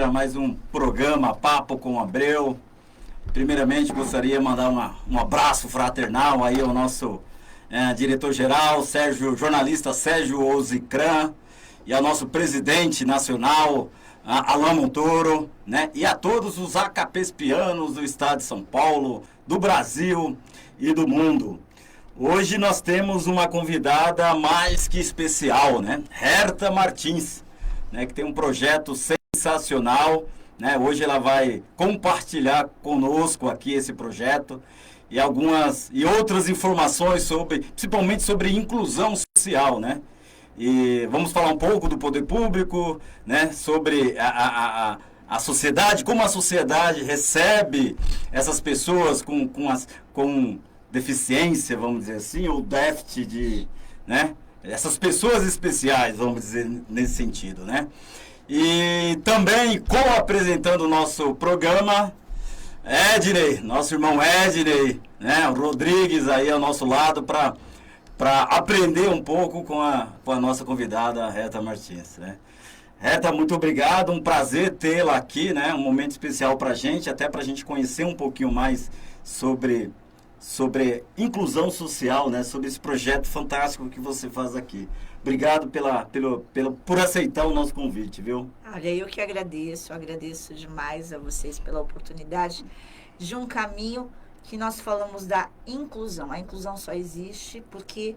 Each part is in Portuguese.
a mais um programa Papo com Abreu. Primeiramente, gostaria de mandar um abraço fraternal aí ao nosso diretor-geral, jornalista Sérgio Ozicran, e ao nosso presidente nacional, Alain Montoro, né? E a todos os acapespianos do estado de São Paulo, do Brasil e do mundo. Hoje nós temos uma convidada mais que especial, né? Herta Martins, né? Que tem um projeto sensacional, né? Hoje ela vai compartilhar conosco aqui esse projeto e outras informações principalmente sobre inclusão social, né? E vamos falar um pouco do poder público, né? Sobre a sociedade, como a sociedade recebe essas pessoas com deficiência, vamos dizer assim, ou déficit né? Essas pessoas especiais, vamos dizer, nesse sentido, né? E também co-apresentando o nosso programa, Ednei, nosso irmão Ednei, né? O Rodrigues aí ao nosso lado para aprender um pouco com a nossa convidada, Herta Martins, né? Herta, muito obrigado, um prazer tê-la aqui, né? Um momento especial para a gente, até para a gente conhecer um pouquinho mais sobre inclusão social, né? Sobre esse projeto fantástico que você faz aqui. Obrigado por aceitar o nosso convite, viu? Olha, eu que agradeço demais a vocês pela oportunidade de um caminho que nós falamos da inclusão. A inclusão só existe porque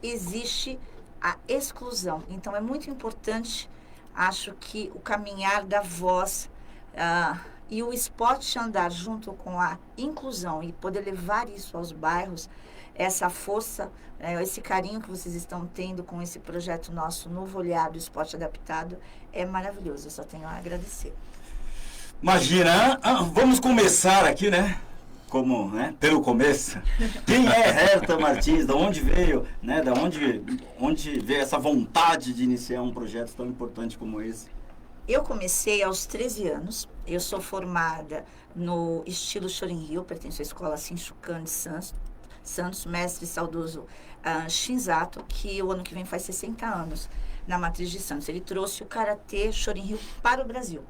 existe a exclusão. Então, é muito importante, acho que o caminhar da voz e o esporte andar junto com a inclusão e poder levar isso aos bairros, essa força, esse carinho que vocês estão tendo com esse projeto nosso, Novo Olhar do Esporte Adaptado, é maravilhoso. Eu só tenho a agradecer. Imagina, vamos começar aqui, né? Pelo começo. Quem é Herta Martins? Da onde veio, né? Da onde veio essa vontade de iniciar um projeto tão importante como esse? Eu comecei aos 13 anos. Eu sou formada no estilo Shorin-ryu, pertenço à escola Shinshukan de Santos, mestre saudoso Shinzato, que o ano que vem faz 60 anos na matriz de Santos. Ele trouxe o karatê Shorin-ryu para o Brasil.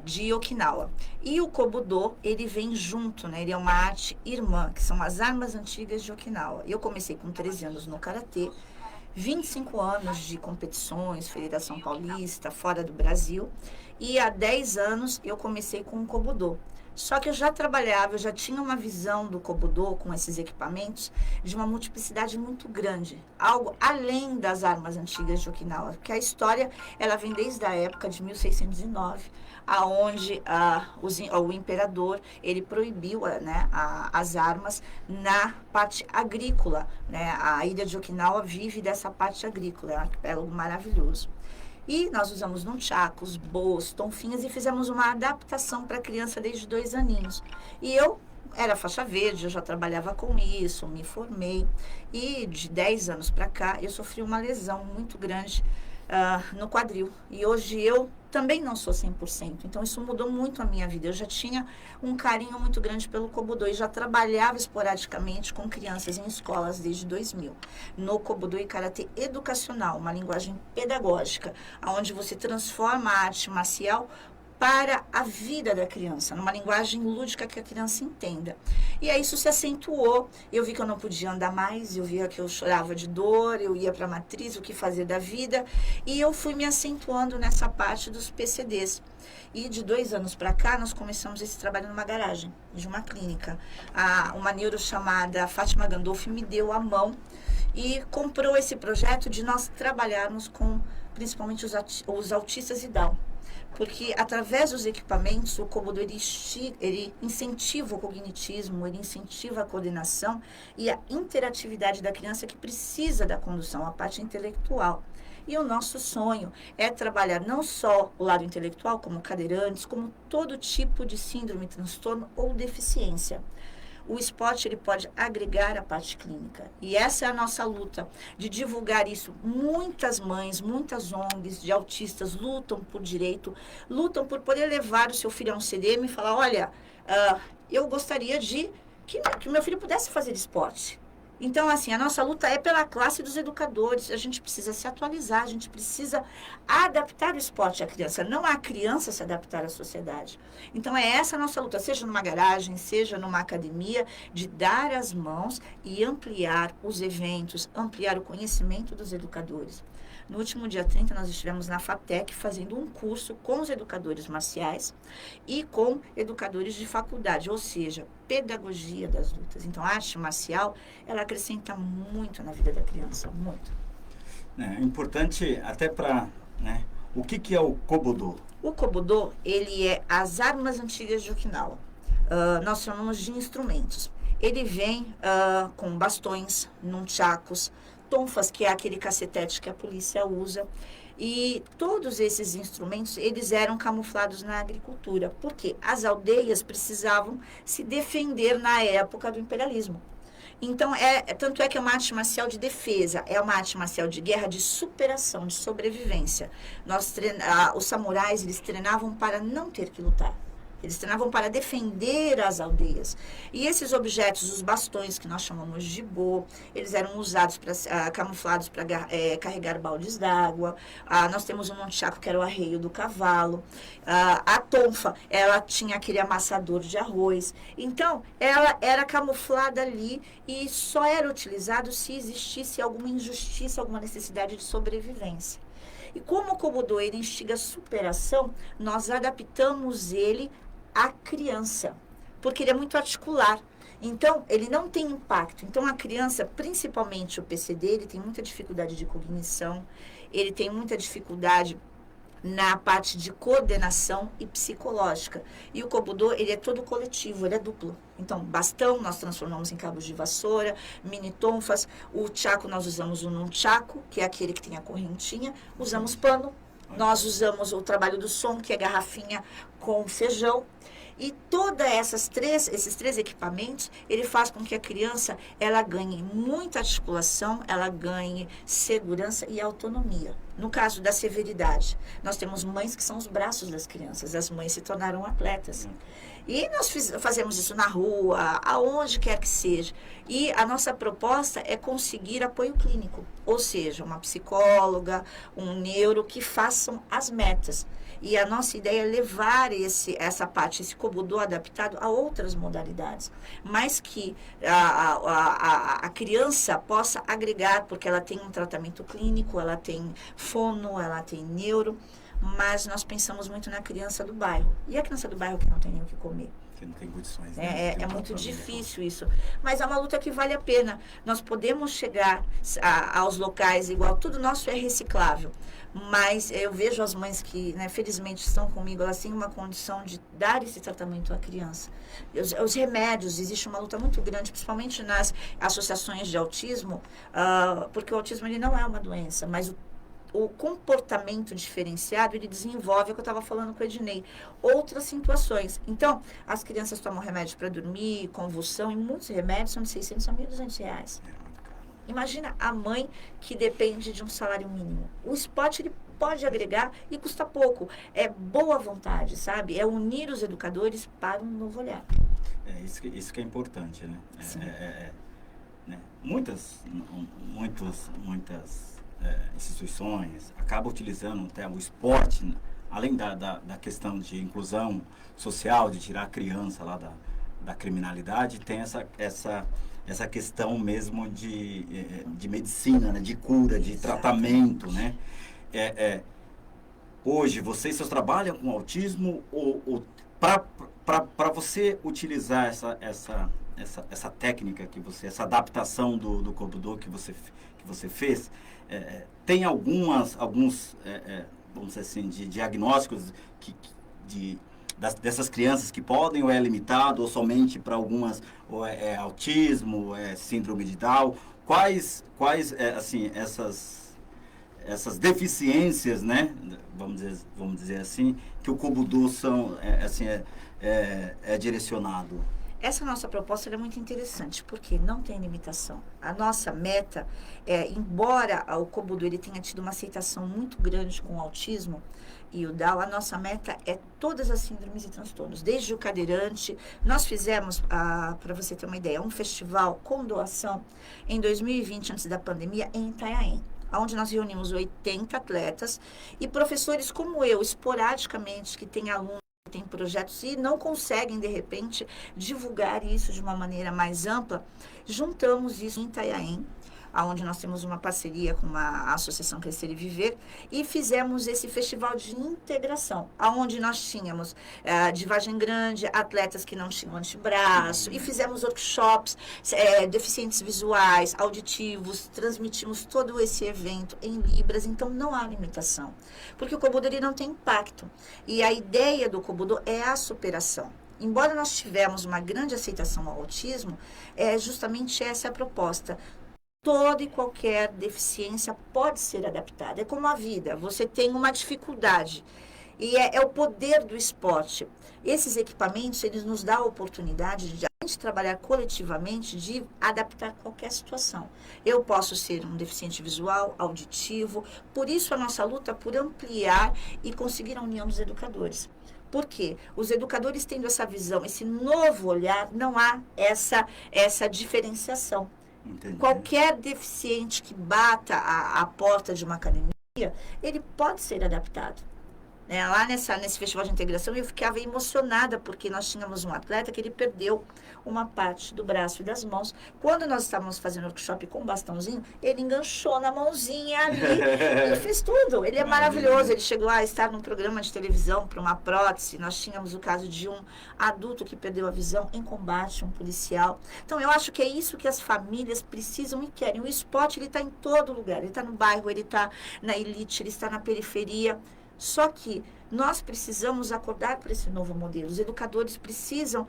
De Okinawa. E o Kobudo, ele vem junto, né? Ele é uma arte irmã, que são as armas antigas de Okinawa. Eu comecei com 13 anos no Karatê, 25 anos de competições, Federação Paulista, fora do Brasil, e há 10 anos eu comecei com o Kobudo. Só que eu já tinha uma visão do Kobudo com esses equipamentos de uma multiplicidade muito grande, algo além das armas antigas de Okinawa, porque a história ela vem desde a época de 1609, aonde o imperador ele proibiu as armas na parte agrícola, né? A ilha de Okinawa vive dessa parte agrícola, é um arquipélago maravilhoso. E nós usamos nunchakus, boas, tonfinhas e fizemos uma adaptação para criança desde 2 aninhos. E eu era faixa verde, eu já trabalhava com isso, me formei. E de 10 anos para cá, eu sofri uma lesão muito grande no quadril. E hoje eu também não sou 100%. Então, isso mudou muito a minha vida. Eu já tinha um carinho muito grande pelo Kobudo e já trabalhava esporadicamente com crianças em escolas desde 2000. No Kobudo e Karatê educacional, uma linguagem pedagógica, onde você transforma a arte marcial para a vida da criança, numa linguagem lúdica que a criança entenda. E aí isso se acentuou, eu vi que eu não podia andar mais, eu via que eu chorava de dor, eu ia para a matriz, o que fazer da vida, e eu fui me acentuando nessa parte dos PCDs. E de 2 anos para cá, nós começamos esse trabalho numa garagem, de uma clínica. Uma neuro chamada Fátima Gandolfi me deu a mão e comprou esse projeto de nós trabalharmos com, principalmente, os autistas e Down. Porque através dos equipamentos, o Kobudo ele incentiva o cognitismo, ele incentiva a coordenação e a interatividade da criança que precisa da condução, a parte intelectual. E o nosso sonho é trabalhar não só o lado intelectual, como cadeirantes, como todo tipo de síndrome, transtorno ou deficiência. O esporte ele pode agregar a parte clínica. E essa é a nossa luta, de divulgar isso. Muitas mães, muitas ONGs de autistas lutam por direito, lutam por poder levar o seu filho a um CDM e falar, olha, eu gostaria de que meu filho pudesse fazer esporte. Então, assim, a nossa luta é pela classe dos educadores. A gente precisa se atualizar, a gente precisa adaptar o esporte à criança, não a criança se adaptar à sociedade. Então, é essa a nossa luta, seja numa garagem, seja numa academia, de dar as mãos e ampliar os eventos, ampliar o conhecimento dos educadores. No último dia 30, nós estivemos na FATEC fazendo um curso com os educadores marciais e com educadores de faculdade, ou seja, pedagogia das lutas. Então, a arte marcial, ela acrescenta muito na vida da criança, muito. É importante até para, né, o que é o Kobudo? O Kobudo, ele é as armas antigas de Okinawa. Nós chamamos de instrumentos. Ele vem com bastões, nunchakus, tonfas, que é aquele cacetete que a polícia usa. E todos esses instrumentos, eles eram camuflados na agricultura, porque as aldeias precisavam se defender na época do imperialismo. Então, tanto é que é uma arte marcial de defesa, é uma arte marcial de guerra, de superação, de sobrevivência. Os samurais, eles treinavam para não ter que lutar. Eles treinavam para defender as aldeias. E esses objetos, os bastões, que nós chamamos de bo, eles eram usados, camuflados para carregar baldes d'água. Nós temos um nunchaku, que era o arreio do cavalo. A tonfa, ela tinha aquele amassador de arroz. Então, ela era camuflada ali e só era utilizado se existisse alguma injustiça, alguma necessidade de sobrevivência. E como o Kobudo, ele instiga superação, nós adaptamos ele a criança, porque ele é muito articular. Então, ele não tem impacto. Então, a criança, principalmente o PCD, ele tem muita dificuldade de cognição, ele tem muita dificuldade na parte de coordenação e psicológica. E o Kobudo, ele é todo coletivo, ele é duplo. Então, bastão nós transformamos em cabos de vassoura, mini tonfas. O chaco, nós usamos o nunchaku, que é aquele que tem a correntinha. Usamos pano. Nós usamos o trabalho do som, que é garrafinha com feijão. E todos esses três equipamentos, ele faz com que a criança, ela ganhe muita articulação, ela ganhe segurança e autonomia. No caso da severidade, nós temos mães que são os braços das crianças, as mães se tornaram atletas. E nós fazemos isso na rua, aonde quer que seja. E a nossa proposta é conseguir apoio clínico, ou seja, uma psicóloga, um neuro que façam as metas. E a nossa ideia é levar essa parte, esse Kobudo adaptado a outras modalidades, mas que a criança possa agregar, porque ela tem um tratamento clínico, ela tem fono, ela tem neuro, mas nós pensamos muito na criança do bairro. E a criança do bairro que não tem nem o que comer? Que não tem condições, né? É muito difícil isso. Mas é uma luta que vale a pena. Nós podemos chegar aos locais igual, tudo nosso é reciclável. Mas eu vejo as mães que, né, felizmente estão comigo, elas têm uma condição de dar esse tratamento à criança. Os remédios, existe uma luta muito grande, principalmente nas associações de autismo, porque o autismo ele não é uma doença, mas o comportamento diferenciado, ele desenvolve, é o que eu estava falando com o Ednei, outras situações. Então, as crianças tomam remédio para dormir, convulsão, e muitos remédios são de 600 a 1.200 reais. Imagina a mãe que depende de um salário mínimo. O esporte, ele pode agregar e custa pouco. É boa vontade, sabe? É unir os educadores para um novo olhar. Isso que é importante, né? Né? Muitas instituições acabam utilizando até o esporte, além da questão de inclusão social, de tirar a criança lá da criminalidade, tem essa questão mesmo de medicina, né? De cura, de tratamento, né? Hoje, vocês trabalham com autismo ou para você utilizar essa técnica essa adaptação do Kobudo que você fez, tem alguns vamos dizer assim, de diagnósticos dessas crianças que podem, ou é limitado, ou somente para algumas, ou é autismo, é síndrome de Down? Quais assim, essas deficiências, né, vamos dizer assim, que o Kobudo é direcionado? Essa nossa proposta ela é muito interessante, porque não tem limitação. A nossa meta, embora o Kobudo ele tenha tido uma aceitação muito grande com o autismo e o Down, a nossa meta é todas as síndromes e transtornos, desde o cadeirante. Nós fizemos, para você ter uma ideia, um festival com doação em 2020, antes da pandemia, em Itanhaém, onde nós reunimos 80 atletas e professores como eu, esporadicamente, que têm alunos, que têm projetos e não conseguem, de repente, divulgar isso de uma maneira mais ampla. Juntamos isso em Itanhaém, onde nós temos uma parceria com a Associação Crescer e Viver, e fizemos esse festival de integração, onde nós tínhamos de Vargem Grande, atletas que não tinham antebraço, e fizemos workshops, deficientes visuais, auditivos, transmitimos todo esse evento em Libras, então não há limitação, porque o Kobudo ele não tem impacto, e a ideia do Kobudo é a superação. Embora nós tivemos uma grande aceitação ao autismo, justamente essa é a proposta. Toda e qualquer deficiência pode ser adaptada. É como a vida, você tem uma dificuldade. E é o poder do esporte. Esses equipamentos, eles nos dão a oportunidade de a gente trabalhar coletivamente, de adaptar qualquer situação. Eu posso ser um deficiente visual, auditivo, por isso a nossa luta por ampliar e conseguir a união dos educadores. Por quê? Os educadores tendo essa visão, esse novo olhar, não há essa diferenciação. Entendi. Qualquer deficiente que bata a porta de uma academia, ele pode ser adaptado. Lá nesse festival de integração, eu ficava emocionada, porque nós tínhamos um atleta que ele perdeu uma parte do braço e das mãos. Quando nós estávamos fazendo workshop com um bastãozinho, ele enganchou na mãozinha ali e fez tudo. Ele é maravilhoso. Ele chegou a estar num programa de televisão para uma prótese. Nós tínhamos o caso de um adulto que perdeu a visão em combate, um policial. Então, eu acho que é isso que as famílias precisam e querem. O esporte, ele está em todo lugar. Ele está no bairro, ele está na elite, ele está na periferia. Só que nós precisamos acordar para esse novo modelo. Os educadores precisam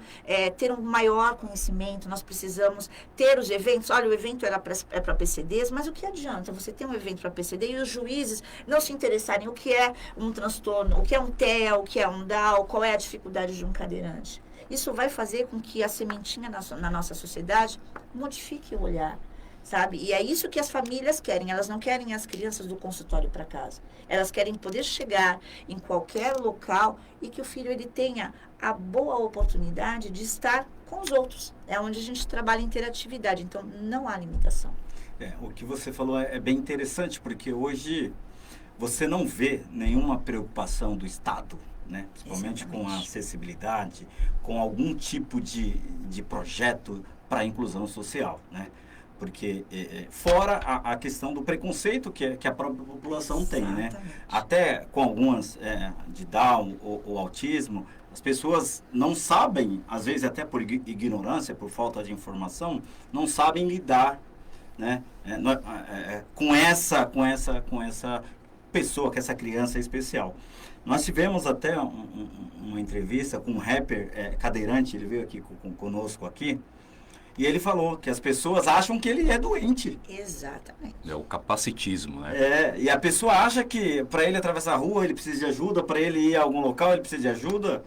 ter um maior conhecimento, nós precisamos ter os eventos. Olha, o evento é para PCDs, mas o que adianta você ter um evento para PCD e os juízes não se interessarem o que é um transtorno, o que é um TEA, o que é um DAO, qual é a dificuldade de um cadeirante. Isso vai fazer com que a sementinha na nossa sociedade modifique o olhar. Sabe? E é isso que as famílias querem. Elas não querem as crianças do consultório para casa. Elas querem poder chegar em qualquer local e que o filho ele tenha a boa oportunidade de estar com os outros. É onde a gente trabalha interatividade. Então, não há limitação. O que você falou é bem interessante, porque hoje você não vê nenhuma preocupação do Estado, né? Principalmente com a acessibilidade, com algum tipo de projeto para a inclusão social, né? Porque fora a questão do preconceito que a própria população tem, né? Até com algumas de Down ou autismo, as pessoas não sabem, às vezes até por ignorância, por falta de informação, não sabem lidar, né? Com essa pessoa, com essa criança especial. Nós tivemos até uma entrevista com um rapper cadeirante, ele veio aqui conosco aqui, e ele falou que as pessoas acham que ele é doente. Exatamente. É o capacitismo, né? E a pessoa acha que para ele atravessar a rua ele precisa de ajuda, para ele ir a algum local ele precisa de ajuda.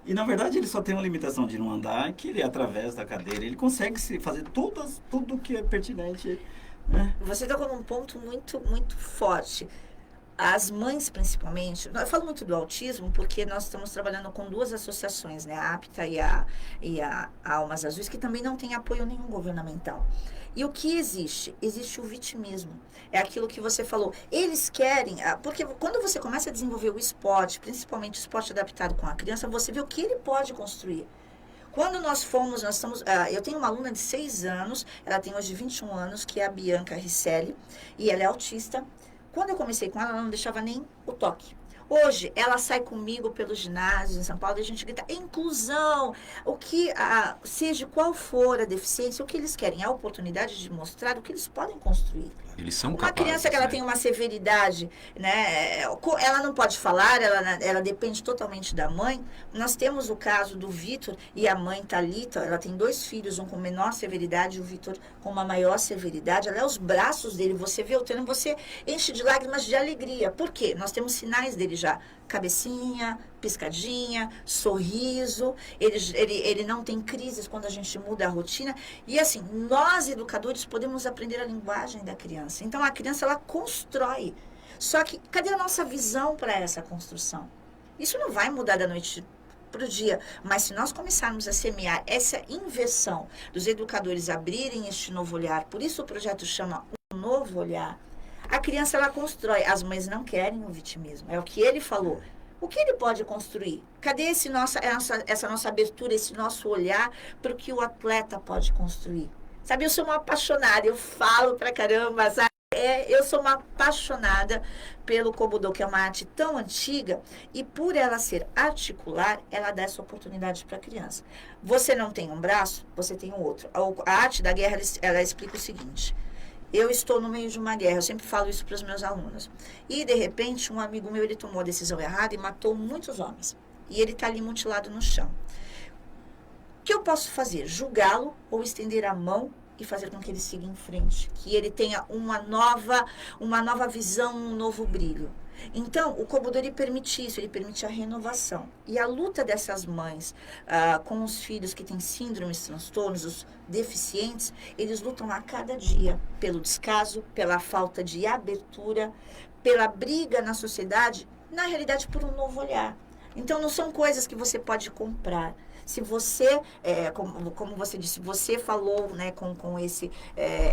E na verdade ele só tem uma limitação de não andar, que ele através da cadeira, ele consegue fazer tudo que é pertinente. Né? Você tocou num ponto muito, muito forte. As mães, principalmente, eu falo muito do autismo porque nós estamos trabalhando com duas associações, né? A APTA e a Almas Azuis, que também não tem apoio nenhum governamental. E o que existe? Existe o vitimismo. É aquilo que você falou. Eles querem, porque quando você começa a desenvolver o esporte, principalmente o esporte adaptado com a criança, você vê o que ele pode construir. Quando nós estamos... eu tenho uma aluna de 6 anos, ela tem hoje 21 anos, que é a Bianca Risselli, e ela é autista. Quando eu comecei com ela, ela não deixava nem o toque. Hoje, ela sai comigo pelos ginásios em São Paulo e a gente grita inclusão, seja qual for a deficiência, o que eles querem é a oportunidade de mostrar o que eles podem construir. Eles são uma capazes, criança que ela né? tem uma severidade, né? Ela não pode falar, ela depende totalmente da mãe. Nós temos o caso do Vitor e a mãe Thalita, ela tem 2 filhos, um com menor severidade e o Vitor com uma maior severidade. Ela é os braços dele, você vê o treino, você enche de lágrimas de alegria. Por quê? Nós temos sinais dele já. Cabecinha, piscadinha, sorriso, ele não tem crises quando a gente muda a rotina. E assim, nós educadores podemos aprender a linguagem da criança. Então a criança, ela constrói. Só que cadê a nossa visão para essa construção? Isso não vai mudar da noite para o dia, mas se nós começarmos a semear essa inversão dos educadores abrirem este novo olhar, por isso o projeto chama Um Novo Olhar, a criança, ela constrói. As mães não querem o vitimismo, é o que ele falou. O que ele pode construir? Cadê essa nossa abertura, esse nosso olhar para o que o atleta pode construir? Sabe, eu sou uma apaixonada, eu falo pra caramba, sabe? Eu sou uma apaixonada pelo Kobudo, que é uma arte tão antiga, e por ela ser articular, ela dá essa oportunidade para a criança. Você não tem um braço, você tem o outro. A arte da guerra, ela explica o seguinte: eu estou no meio de uma guerra, eu sempre falo isso para os meus alunos. E, de repente, um amigo meu, ele tomou a decisão errada e matou muitos homens. E ele está ali mutilado no chão. O que eu posso fazer? Julgá-lo ou estender a mão e fazer com que ele siga em frente, que ele tenha uma nova visão, um novo brilho. Então, o Kobudo, ele permite isso, ele permite a renovação. E a luta dessas mães com os filhos que têm síndromes, transtornos, os deficientes, eles lutam a cada dia pelo descaso, pela falta de abertura, pela briga na sociedade, na realidade, por um novo olhar. Então, não são coisas que você pode comprar. Se você, como você disse, você falou, né, com esse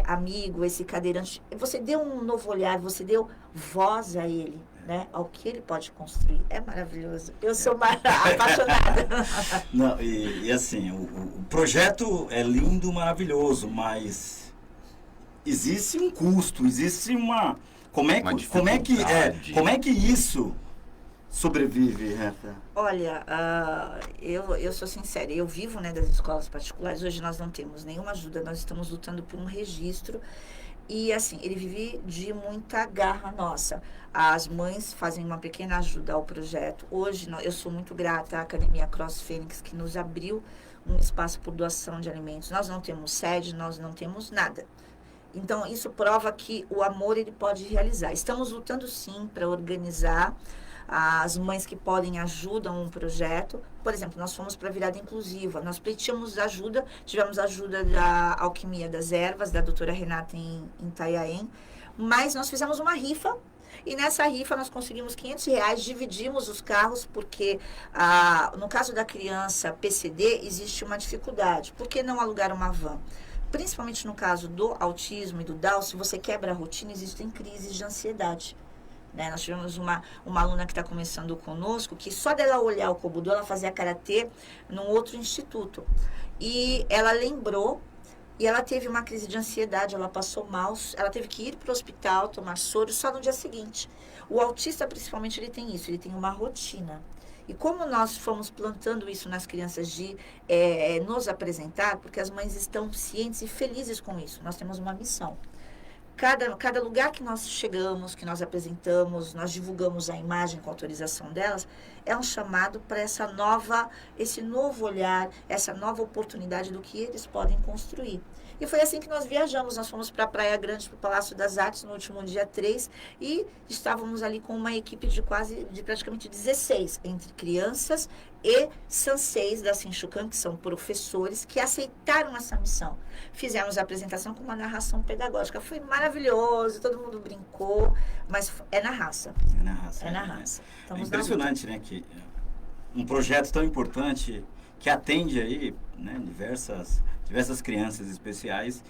amigo, esse cadeirante, você deu um novo olhar, você deu voz a ele, né, ao que ele pode construir. É maravilhoso. Eu sou apaixonada. Não, e assim, o projeto é lindo, maravilhoso, mas existe um custo, existe uma... Como é que isso sobrevive, Rita? Olha, eu sou sincera, eu vivo, né, das escolas particulares. Hoje nós não temos nenhuma ajuda, nós estamos lutando por um registro. E assim, ele vive de muita garra nossa. As mães fazem uma pequena ajuda ao projeto. Hoje eu sou muito grata à Academia Cross Fênix, que nos abriu um espaço por doação de alimentos. Nós não temos sede, nós não temos nada. Então, isso prova que o amor, ele pode realizar. Estamos lutando, sim, para organizar. As mães que podem ajudam um projeto. Por exemplo, nós fomos para a virada inclusiva. Nós pleiteamos ajuda, tivemos ajuda da Alquimia das Ervas, da doutora Renata em Itanhaém, mas nós fizemos uma rifa. E nessa rifa nós conseguimos R$500, dividimos os carros, porque no caso da criança PCD existe uma dificuldade. Por que não alugar uma van? Principalmente no caso do autismo e do Down, se você quebra a rotina, existem crises de ansiedade. Né? Nós tivemos uma aluna que está começando conosco, que só dela olhar o Kobudo, ela fazia karatê num outro instituto. E ela lembrou, e ela teve uma crise de ansiedade, ela passou mal, ela teve que ir para o hospital, tomar soro, só no dia seguinte. O autista, principalmente, ele tem isso, ele tem uma rotina. E como nós fomos plantando isso nas crianças de nos apresentar, porque as mães estão cientes e felizes com isso, nós temos uma missão. Cada lugar que nós chegamos, que nós apresentamos, nós divulgamos a imagem com autorização delas, é um chamado para esse novo olhar, essa nova oportunidade do que eles podem construir. E foi assim que nós viajamos. Nós fomos para a Praia Grande, para o Palácio das Artes, no último dia 3, e estávamos ali com uma equipe de praticamente 16, entre crianças e sanseis da Shinshukan, que são professores, que aceitaram essa missão. Fizemos a apresentação com uma narração pedagógica. Foi maravilhoso, todo mundo brincou, mas é na raça. É na raça. É na raça. É impressionante, né, que um projeto tão importante que atende aí, né, diversas crianças especiais,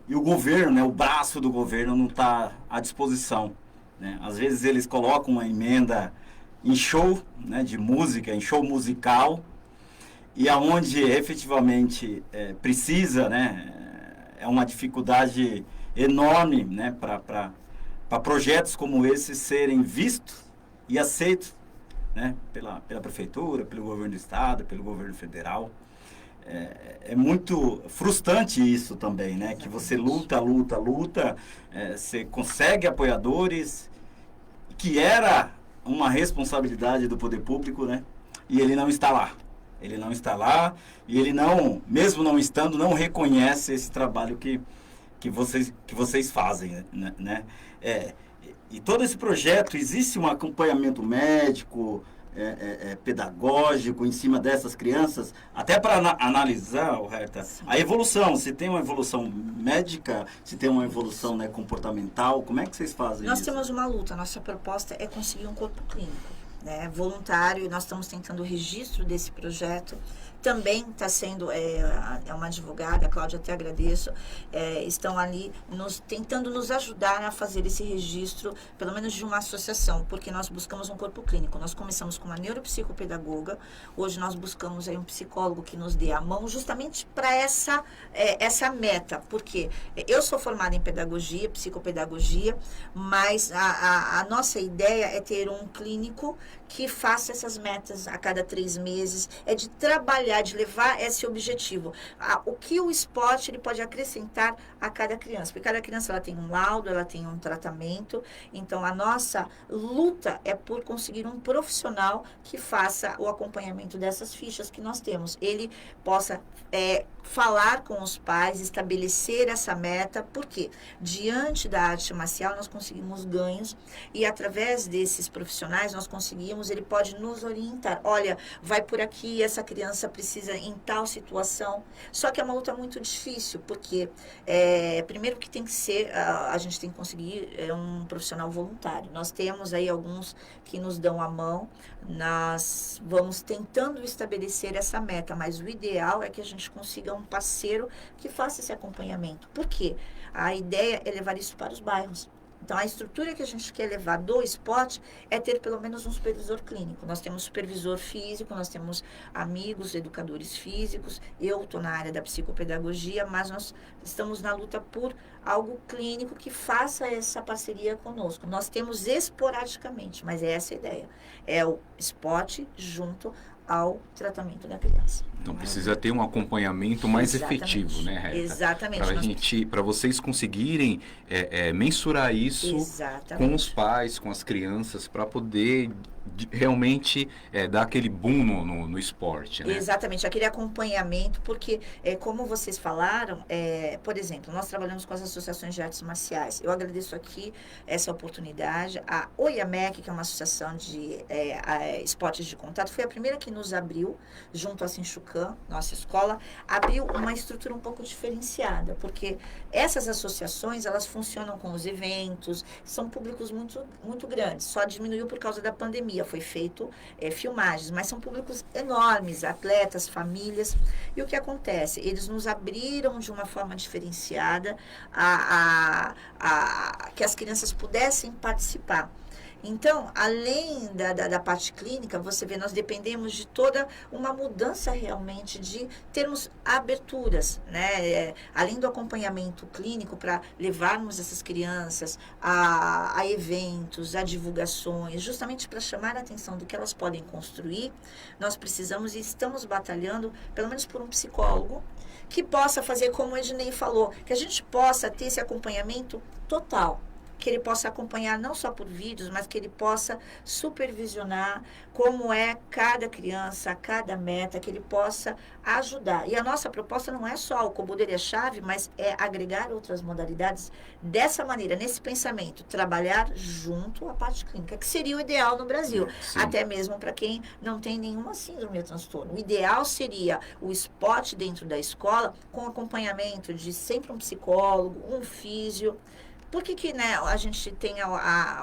e o governo, né, o braço do governo não está à disposição, né? Às vezes eles colocam uma emenda em show, né, de música, em show musical, e aonde efetivamente precisa, né, é uma dificuldade enorme, né, para projetos como esse serem vistos e aceitos, né, pela prefeitura, pelo governo do estado, pelo governo federal. É muito frustrante isso também, né? Que você luta, você consegue apoiadores, que era uma responsabilidade do poder público, né? E ele não está lá. Ele não está lá e ele não, mesmo não estando, não reconhece esse trabalho que vocês fazem, né? E todo esse projeto, existe um acompanhamento médico pedagógico em cima dessas crianças, até para analisar, Herta, a evolução, se tem uma evolução médica, se tem uma evolução, né, comportamental, como é que vocês fazem Nós isso? temos uma luta, nossa proposta é conseguir um corpo clínico, né, voluntário, e nós estamos tentando o registro desse projeto. Também está sendo, uma advogada, a Cláudia, até agradeço, estão ali tentando nos ajudar a fazer esse registro, pelo menos de uma associação, porque nós buscamos um corpo clínico. Nós começamos com uma neuropsicopedagoga, hoje nós buscamos aí um psicólogo que nos dê a mão justamente para essa meta, porque eu sou formada em pedagogia, psicopedagogia, mas a nossa ideia é ter um clínico que faça essas metas a cada 3 meses, de trabalhar, de levar esse objetivo. O que o esporte ele pode acrescentar a cada criança, porque cada criança ela tem um laudo, ela tem um tratamento, então a nossa luta é por conseguir um profissional que faça o acompanhamento dessas fichas que nós temos. Ele possa falar com os pais, estabelecer essa meta, porque diante da arte marcial nós conseguimos ganhos e através desses profissionais nós conseguimos, ele pode nos orientar, olha, vai por aqui, essa criança precisa em tal situação, só que é uma luta muito difícil, porque primeiro que tem que ser, a gente tem que conseguir um profissional voluntário, nós temos aí alguns que nos dão a mão, nós vamos tentando estabelecer essa meta, mas o ideal é que a gente consiga um parceiro que faça esse acompanhamento. Por quê? A ideia é levar isso para os bairros. Então, a estrutura que a gente quer levar do esporte é ter pelo menos um supervisor clínico. Nós temos supervisor físico, nós temos amigos, educadores físicos. Eu estou na área da psicopedagogia, mas nós estamos na luta por algo clínico que faça essa parceria conosco. Nós temos esporadicamente, mas é essa a ideia. É o esporte junto ao tratamento da criança. Então precisa ter um acompanhamento mais efetivo, né, Herta? Exatamente. Para vocês conseguirem mensurar isso com os pais, com as crianças, para poder realmente dar aquele boom no esporte, né? Exatamente, aquele acompanhamento, porque como vocês falaram, por exemplo, nós trabalhamos com as associações de artes marciais. Eu agradeço aqui essa oportunidade. A OIAMEC, que é uma associação de esportes de contato, foi a primeira que nos abriu, junto à Sinchucan, nossa escola, abriu uma estrutura um pouco diferenciada, porque essas associações, elas funcionam com os eventos, são públicos muito, muito grandes, só diminuiu por causa da pandemia, foi feito filmagens, mas são públicos enormes, atletas, famílias, e o que acontece? Eles nos abriram de uma forma diferenciada que as crianças pudessem participar. Então, além da parte clínica, você vê, nós dependemos de toda uma mudança realmente de termos aberturas, né? Além do acompanhamento clínico para levarmos essas crianças a eventos, a divulgações, justamente para chamar a atenção do que elas podem construir, nós precisamos e estamos batalhando, pelo menos por um psicólogo, que possa fazer como o Ednei falou, que a gente possa ter esse acompanhamento total, que ele possa acompanhar não só por vídeos, mas que ele possa supervisionar como é cada criança, cada meta, que ele possa ajudar. E a nossa proposta não é só o Cobodeira-chave, mas é agregar outras modalidades dessa maneira, nesse pensamento, trabalhar junto à parte clínica, que seria o ideal no Brasil, sim, até mesmo para quem não tem nenhuma síndrome ou transtorno. O ideal seria o esporte dentro da escola, com acompanhamento de sempre um psicólogo, um físio. Por que né, a gente tem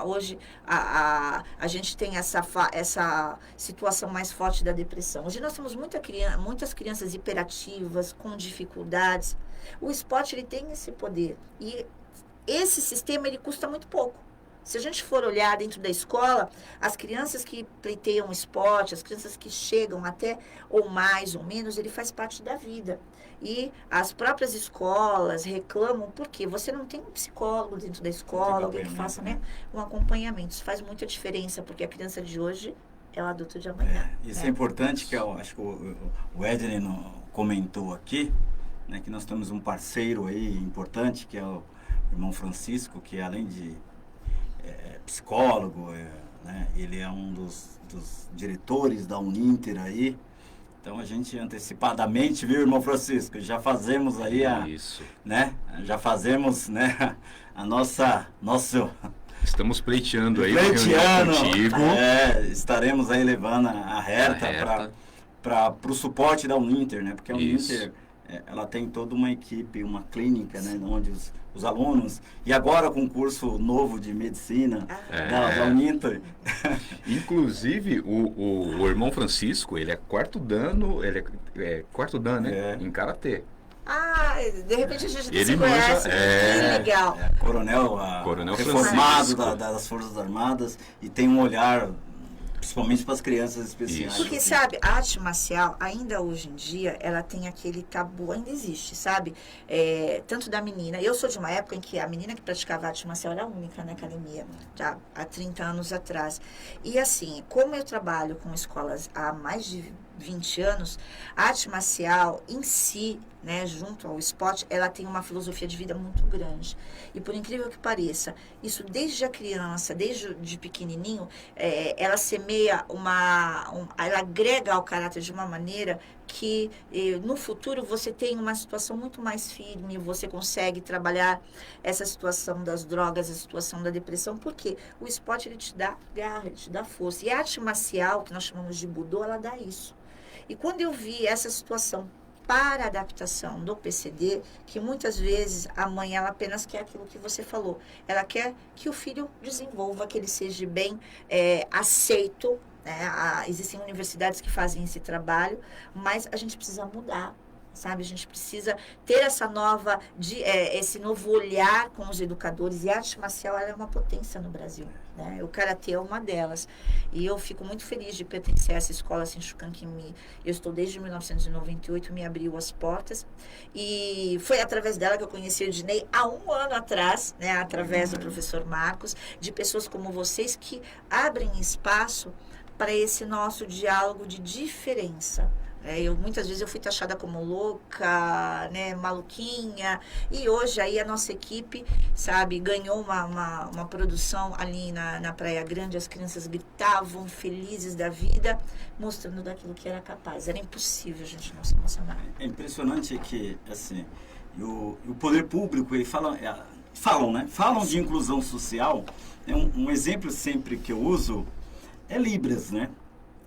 hoje a gente tem essa situação mais forte da depressão? Hoje nós temos muitas crianças hiperativas, com dificuldades. O esporte ele tem esse poder e esse sistema ele custa muito pouco. Se a gente for olhar dentro da escola, as crianças que pleiteiam esporte, as crianças que chegam até ou mais ou menos, ele faz parte da vida. E as próprias escolas reclamam porque você não tem um psicólogo dentro da escola, alguém que faça um acompanhamento. Isso faz muita diferença, porque a criança de hoje é o adulto de amanhã. Isso é importante, que eu acho que o Ednei comentou aqui, né, que nós temos um parceiro aí importante, que é o irmão Francisco, que além de psicólogo, né, ele é um dos diretores da Uninter aí. Então a gente antecipadamente, viu, irmão Francisco, já fazemos aí isso, né, já fazemos, né, a nosso Estamos pleiteando aí uma reunião contigo. Estaremos aí levando a Herta para o suporte da Uninter, né? Porque a Uninter, ela tem toda uma equipe, uma clínica, né? Onde os alunos, e agora com o curso novo de medicina da Uninter. Inclusive, o irmão Francisco, ele é quarto dan, né? Em Karatê. De repente a gente se conhece, que legal. Coronel reformado das Forças Armadas e tem um olhar principalmente para as crianças especiais. Porque, sabe, a arte marcial, ainda hoje em dia, ela tem aquele tabu, ainda existe, sabe? Tanto da menina. Eu sou de uma época em que a menina que praticava arte marcial era única na academia, já há 30 anos atrás. E assim, como eu trabalho com escolas há mais de 20 anos, a arte marcial em si, né, junto ao esporte, ela tem uma filosofia de vida muito grande. E por incrível que pareça, isso desde a criança, desde de pequenininho, ela semeia ela agrega ao caráter de uma maneira que no futuro você tem uma situação muito mais firme, você consegue trabalhar essa situação das drogas, a situação da depressão, porque o esporte ele te dá garra, ele te dá força. E a arte marcial, que nós chamamos de Budô, ela dá isso. E quando eu vi essa situação para a adaptação do PCD, que muitas vezes a mãe ela apenas quer aquilo que você falou, ela quer que o filho desenvolva, que ele seja bem aceito, né? Existem universidades que fazem esse trabalho, mas a gente precisa mudar, sabe? A gente precisa ter esse novo olhar com os educadores, e a arte marcial ela é uma potência no Brasil, né? O Karatê é uma delas, e eu fico muito feliz de pertencer a essa escola Shinshukan, que eu estou desde 1998, me abriu as portas, e foi através dela que eu conheci o Ednei há 1 ano atrás, né? Através do professor Marcos, de pessoas como vocês que abrem espaço para esse nosso diálogo de diferença. Muitas vezes eu fui taxada como louca, né, maluquinha, e hoje aí a nossa equipe, sabe, ganhou uma produção ali na Praia Grande, as crianças gritavam felizes da vida, mostrando daquilo que era capaz. Era impossível a gente não se emocionar. É impressionante que, assim, o poder público, ele falam de inclusão social. Um exemplo sempre que eu uso é Libras, né?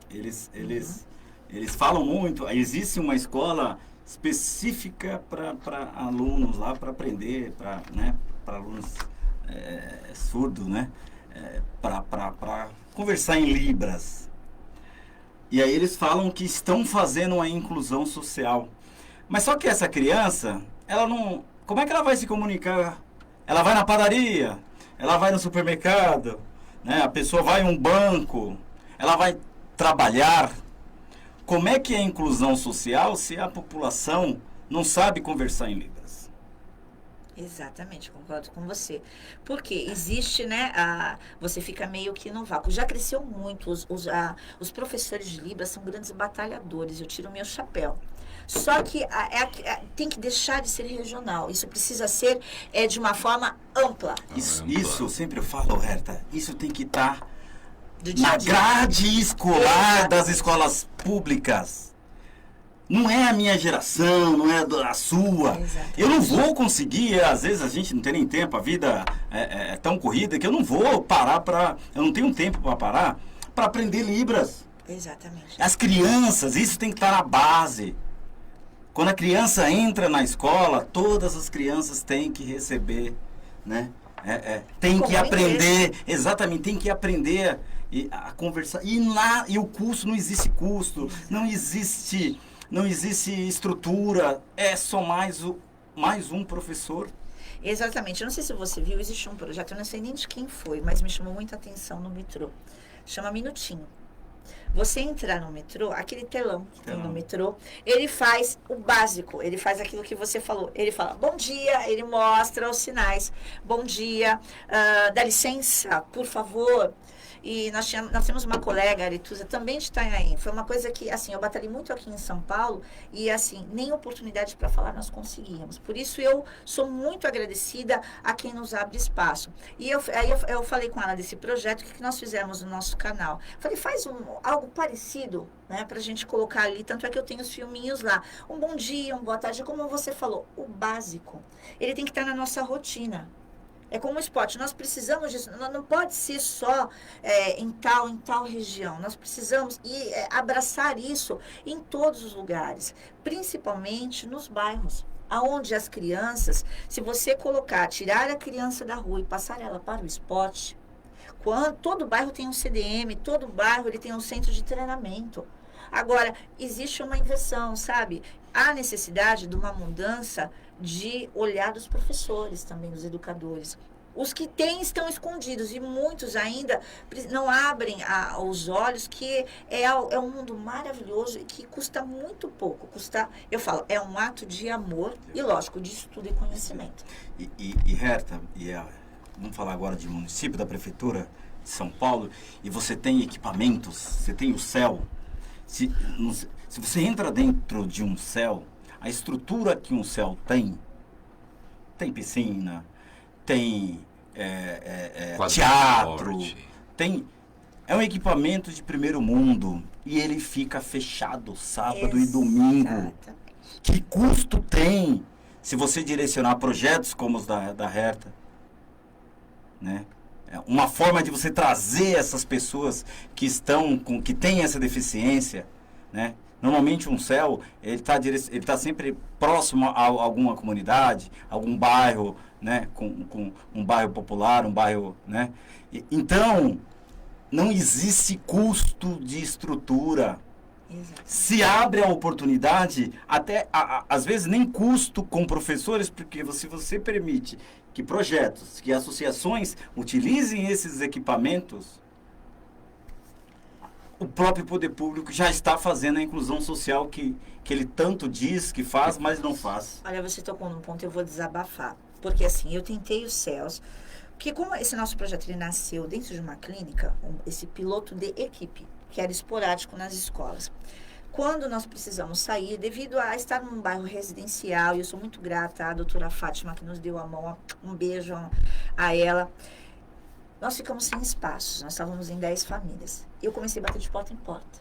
Eles falam muito, existe uma escola específica para alunos lá, para aprender, para alunos surdos, né? Para conversar em Libras. E aí eles falam que estão fazendo uma inclusão social. Mas só que essa criança, ela não... Como é que ela vai se comunicar? Ela vai na padaria, ela vai no supermercado, né? A pessoa vai em um banco, ela vai trabalhar. Como é que é a inclusão social se a população não sabe conversar em Libras? Exatamente, concordo com você. Porque existe, né, você fica meio que no vácuo. Já cresceu muito, os professores de Libras são grandes batalhadores, eu tiro o meu chapéu. Só que tem que deixar de ser regional, isso precisa ser de uma forma ampla. Isso sempre eu falo, Herta, isso tem que estar na grade escolar das escolas públicas. Não é a minha geração, não é a sua. Exatamente. Eu não vou conseguir, às vezes a gente não tem nem tempo, a vida é tão corrida que eu não vou parar eu não tenho tempo para parar para aprender Libras. Exatamente. As crianças, isso tem que estar na base. Quando a criança entra na escola, todas as crianças têm que receber, né? Tem que aprender, exatamente, tem que aprender a conversar. E o curso, não existe custo, não existe estrutura, é só mais um professor. Exatamente, eu não sei se você viu, existe um projeto, eu não sei nem de quem foi, mas me chamou muita atenção no metrô. Chama Minutinho. Você entrar no metrô, aquele telão que tem no metrô, ele faz o básico, ele faz aquilo que você falou. Ele fala, bom dia, ele mostra os sinais. Bom dia, dá licença, por favor. E nós temos uma colega, a Arituza, também de Itanhaém. Foi uma coisa que, assim, eu batalhei muito aqui em São Paulo e, assim, nem oportunidade para falar nós conseguíamos. Por isso, eu sou muito agradecida a quem nos abre espaço. E eu falei com ela desse projeto que nós fizemos no nosso canal. Falei, faz algo parecido, né, para a gente colocar ali. Tanto é que eu tenho os filminhos lá. Um bom dia, uma boa tarde, como você falou, o básico. Ele tem que estar na nossa rotina. É como o esporte, nós precisamos disso, não pode ser só em tal região, nós precisamos abraçar isso em todos os lugares, principalmente nos bairros, aonde as crianças, se você tirar a criança da rua e passar ela para o esporte, todo bairro tem um CDM, todo bairro ele tem um centro de treinamento. Agora, existe uma inversão, sabe? Há necessidade de uma mudança de olhar dos professores também, dos educadores. Os que têm estão escondidos e muitos ainda não abrem os olhos que é um mundo maravilhoso e que custa muito pouco. Eu falo, é um ato de amor e, lógico, de estudo e conhecimento. E Herta, vamos falar agora de município, da prefeitura de São Paulo, e você tem equipamentos, você tem o CEL. Se você entra dentro de um CEL, a estrutura que um CEL tem piscina, tem teatro, é um equipamento de primeiro mundo e ele fica fechado sábado e domingo. Que custo tem se você direcionar projetos como os da Herta, né? Uma forma de você trazer essas pessoas que têm essa deficiência, né? Normalmente um CEL, ele tá sempre próximo a alguma comunidade, algum bairro, né? Com um bairro popular, um bairro, né? Então, não existe custo de estrutura. Exato. Se abre a oportunidade, até às vezes nem custo com professores, porque se você permite que projetos, que associações utilizem esses equipamentos, o próprio poder público já está fazendo a inclusão social que ele tanto diz que faz, mas não faz. Olha, você tocou num ponto, eu vou desabafar. Porque assim, eu tentei os CELs, porque como esse nosso projeto ele nasceu dentro de uma clínica, esse piloto de equipe, que era esporádico nas escolas. Quando nós precisamos sair, devido a estar num bairro residencial, e eu sou muito grata à doutora Fátima, que nos deu a mão, um beijo a ela, nós ficamos sem espaços, nós estávamos em 10 famílias. Eu comecei a bater de porta em porta.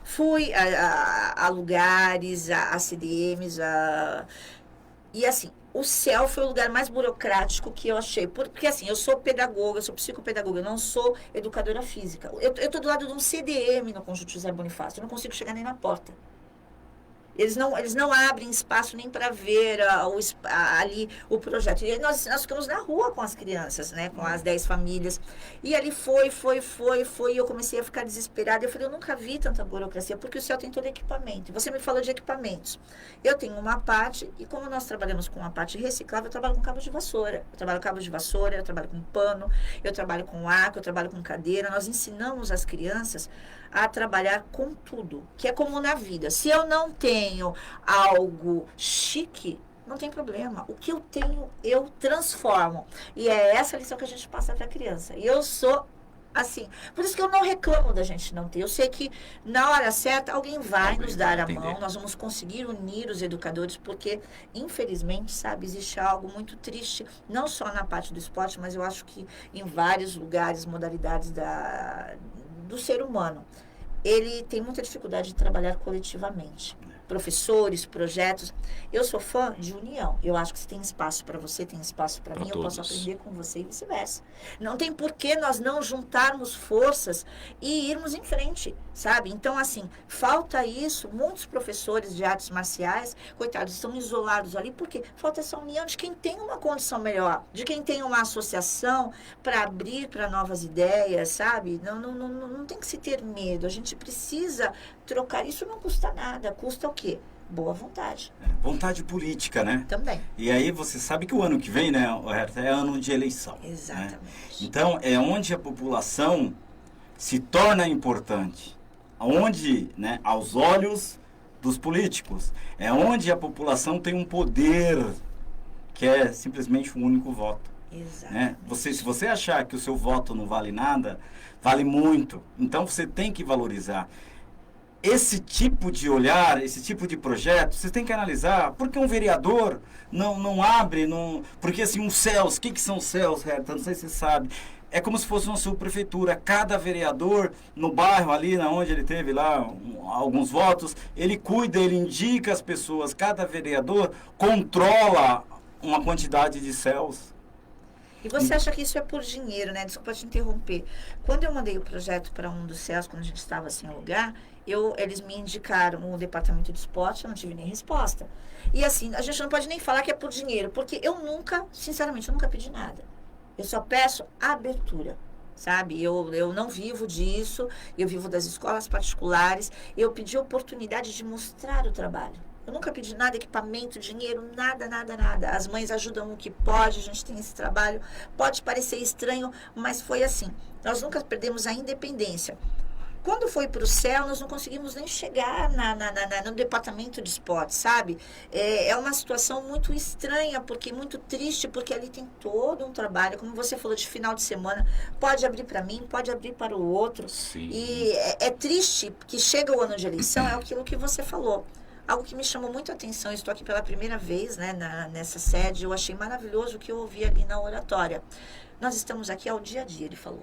Fui a lugares, a CDMs, e assim, o CEL foi o lugar mais burocrático que eu achei. Porque assim, eu sou pedagoga, eu sou psicopedagoga, eu não sou educadora física. Eu estou do lado de um CDM no Conjunto José Bonifácio, eu não consigo chegar nem na porta. Eles não abrem espaço nem para ver ali o projeto. E nós ficamos na rua com as crianças, né? Com as 10 famílias. E ali foi. E eu comecei a ficar desesperada. Eu falei, eu nunca vi tanta burocracia, porque o CEL tem todo equipamento. Você me falou de equipamentos. Eu tenho uma parte, e como nós trabalhamos com a parte reciclável, eu trabalho com cabo de vassoura. Eu trabalho com cabo de vassoura, eu trabalho com pano, eu trabalho com arco, eu trabalho com cadeira. Nós ensinamos as crianças a trabalhar com tudo, que é como na vida. Se eu não tenho algo chique, não tem problema. O que eu tenho, eu transformo. E é essa a lição que a gente passa para a criança. E eu sou assim. Por isso que eu não reclamo da gente não ter. Eu sei que na hora certa alguém vai nos dar a mão, nós vamos conseguir unir os educadores, porque, infelizmente, sabe, existe algo muito triste, não só na parte do esporte, mas eu acho que em vários lugares, modalidades do ser humano. Ele tem muita dificuldade de trabalhar coletivamente. Professores, projetos. Eu sou fã de união. Eu acho que se tem espaço para você, tem espaço para mim, eu posso aprender com você e vice-versa. Não tem por que nós não juntarmos forças e irmos em frente, sabe? Então, assim, falta isso. Muitos professores de artes marciais, coitados, estão isolados ali, porque falta essa união de quem tem uma condição melhor, de quem tem uma associação para abrir para novas ideias, sabe? Não tem que se ter medo. A gente precisa trocar. Isso não custa nada. Custa o quê? Boa vontade. Vontade política, né? Também. E aí você sabe que o ano que vem, né, é ano de eleição. Exatamente. Né? Então, é onde a população se torna importante. Onde, né, aos olhos dos políticos, é onde a população tem um poder que é simplesmente um único voto. Exato. Né? Se você achar que o seu voto não vale nada, vale muito. Então, você tem que valorizar. Esse tipo de olhar, esse tipo de projeto, você tem que analisar. Porque um vereador não abre, porque assim, um CELS, o que são CELS, Herta? Não sei se você sabe. É como se fosse uma subprefeitura. Cada vereador, no bairro ali, onde ele teve lá alguns votos, ele cuida, ele indica as pessoas. Cada vereador controla uma quantidade de CELS. E você acha que isso é por dinheiro, né? Desculpa te interromper. Quando eu mandei o projeto para um dos céus, quando a gente estava sem alugar, eles me indicaram o departamento de esporte, eu não tive nem resposta. E assim, a gente não pode nem falar que é por dinheiro, porque eu nunca, sinceramente, eu nunca pedi nada. Eu só peço abertura, sabe? Eu não vivo disso, eu vivo das escolas particulares, eu pedi oportunidade de mostrar o trabalho. Eu nunca pedi nada, equipamento, dinheiro, nada, nada, nada. As mães ajudam o que pode, a gente tem esse trabalho. Pode parecer estranho, mas foi assim. Nós nunca perdemos a independência. Quando foi para o céu, nós não conseguimos nem chegar no departamento de esporte, sabe? É uma situação muito estranha, muito triste, porque ali tem todo um trabalho, como você falou, de final de semana. Pode abrir para mim, pode abrir para o outro. Sim. E é triste, porque chega o ano de eleição, é aquilo que você falou. Algo que me chamou muito a atenção, estou aqui pela primeira vez, né, nessa sede, eu achei maravilhoso o que eu ouvi ali na oratória. Nós estamos aqui ao dia a dia, ele falou.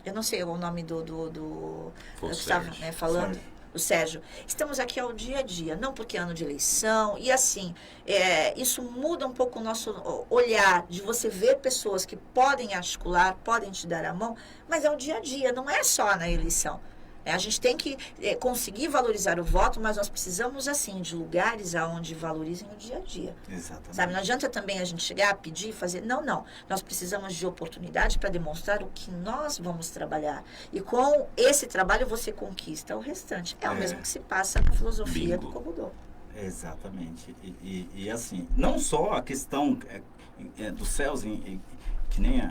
Eu não sei o nome do que estava, né, falando, o Sérgio. Estamos aqui ao dia a dia, não porque é ano de eleição, e assim, isso muda um pouco o nosso olhar, de você ver pessoas que podem articular, podem te dar a mão, mas é o dia a dia, não é só na eleição. A gente tem que conseguir valorizar o voto, mas nós precisamos, assim, de lugares onde valorizem o dia a dia. Exatamente. Sabe? Não adianta também a gente chegar, pedir, fazer. Não, não. Nós precisamos de oportunidade para demonstrar o que nós vamos trabalhar. E com esse trabalho você conquista o restante. É o mesmo que se passa na filosofia do Kobudô. Exatamente. E assim, não só a questão dos céus, que nem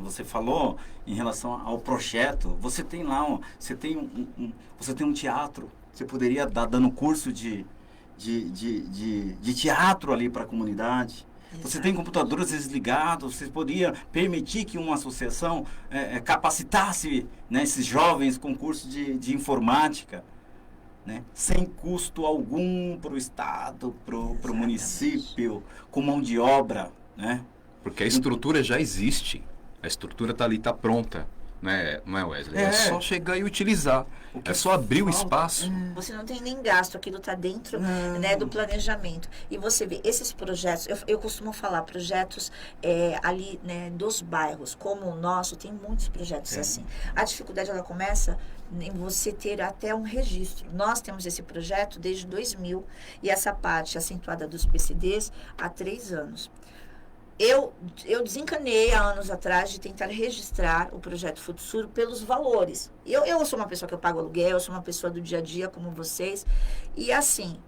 você falou em relação ao projeto, você tem lá, você tem um teatro, você poderia estar dando curso de teatro ali para a comunidade. Exato. Você tem computadores desligados, você poderia permitir que uma associação capacitasse, né, esses jovens com curso de informática, né, sem custo algum para o Estado, para o município, com mão de obra, né? Porque a estrutura já existe. A estrutura está ali, está pronta. Né? Não é, Wesley? É só chegar e utilizar. É só abrir o espaço. Você não tem nem gasto, aquilo está dentro, né, do planejamento. E você vê, esses projetos, eu costumo falar, projetos ali, né, dos bairros, como o nosso, tem muitos projetos assim. A dificuldade, ela começa em você ter até um registro. Nós temos esse projeto desde 2000 e essa parte acentuada dos PCDs há 3 anos. Eu desencanei há anos atrás de tentar registrar o projeto Futsur pelos valores. Eu sou uma pessoa que eu pago aluguel, eu sou uma pessoa do dia a dia como vocês. E assim,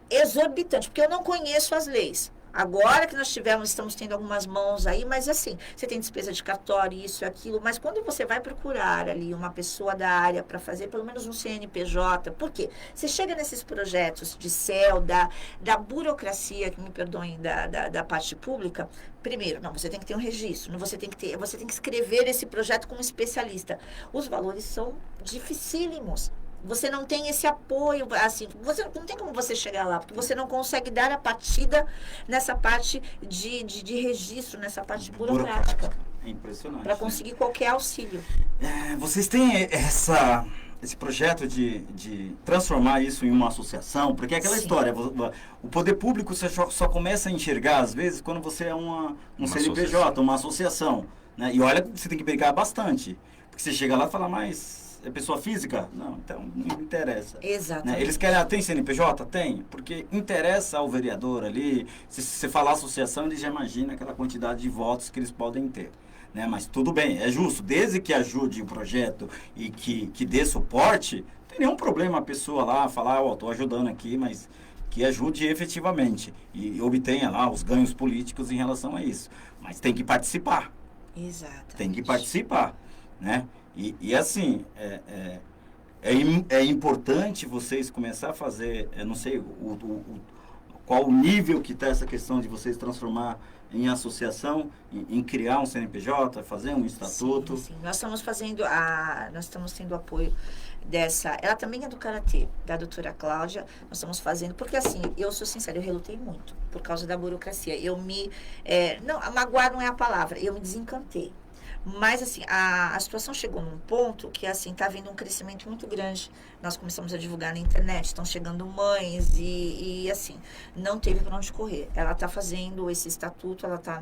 exorbitante, porque eu não conheço as leis. Agora que nós estamos tendo algumas mãos aí, mas assim, você tem despesa de cartório, isso e aquilo, mas quando você vai procurar ali uma pessoa da área para fazer pelo menos um CNPJ, por quê? Você chega nesses projetos de CEL, da burocracia, que me perdoem, da parte pública, primeiro, não, você tem que ter um registro, você tem que escrever esse projeto como especialista. Os valores são dificílimos. Você não tem esse apoio, assim, você não tem como você chegar lá, porque você não consegue dar a partida nessa parte de registro, nessa parte burocrática. É impressionante. Para conseguir qualquer auxílio. Vocês têm esse projeto de transformar isso em uma associação, porque é aquela história, o poder público você só começa a enxergar, às vezes, quando você é um CNPJ, uma associação. Né? E olha, você tem que brigar bastante, porque você chega lá e fala, mas... É pessoa física? Não, então não interessa. Exatamente. Né? Eles querem, tem CNPJ? Tem, porque interessa ao vereador ali, se você falar associação, ele já imagina aquela quantidade de votos que eles podem ter. Né? Mas tudo bem, é justo, desde que ajude o projeto e que dê suporte, não tem nenhum problema a pessoa lá falar, estou ajudando aqui, mas que ajude efetivamente e obtenha lá os ganhos políticos em relação a isso. Mas tem que participar. Exato. Tem que participar, né? E assim, é importante vocês começar a fazer, eu não sei qual o nível que está essa questão de vocês transformar em associação, em criar um CNPJ, fazer um estatuto. Sim. Nós estamos tendo apoio dessa, ela também é do Karatê, da doutora Cláudia, nós estamos fazendo, porque assim, eu sou sincera, eu relutei muito por causa da burocracia, magoar não é a palavra, eu me desencantei. Mas, assim, a situação chegou num ponto que, assim, está havendo um crescimento muito grande. Nós começamos a divulgar na internet, estão chegando mães assim, não teve para onde correr. Ela está fazendo esse estatuto, ela está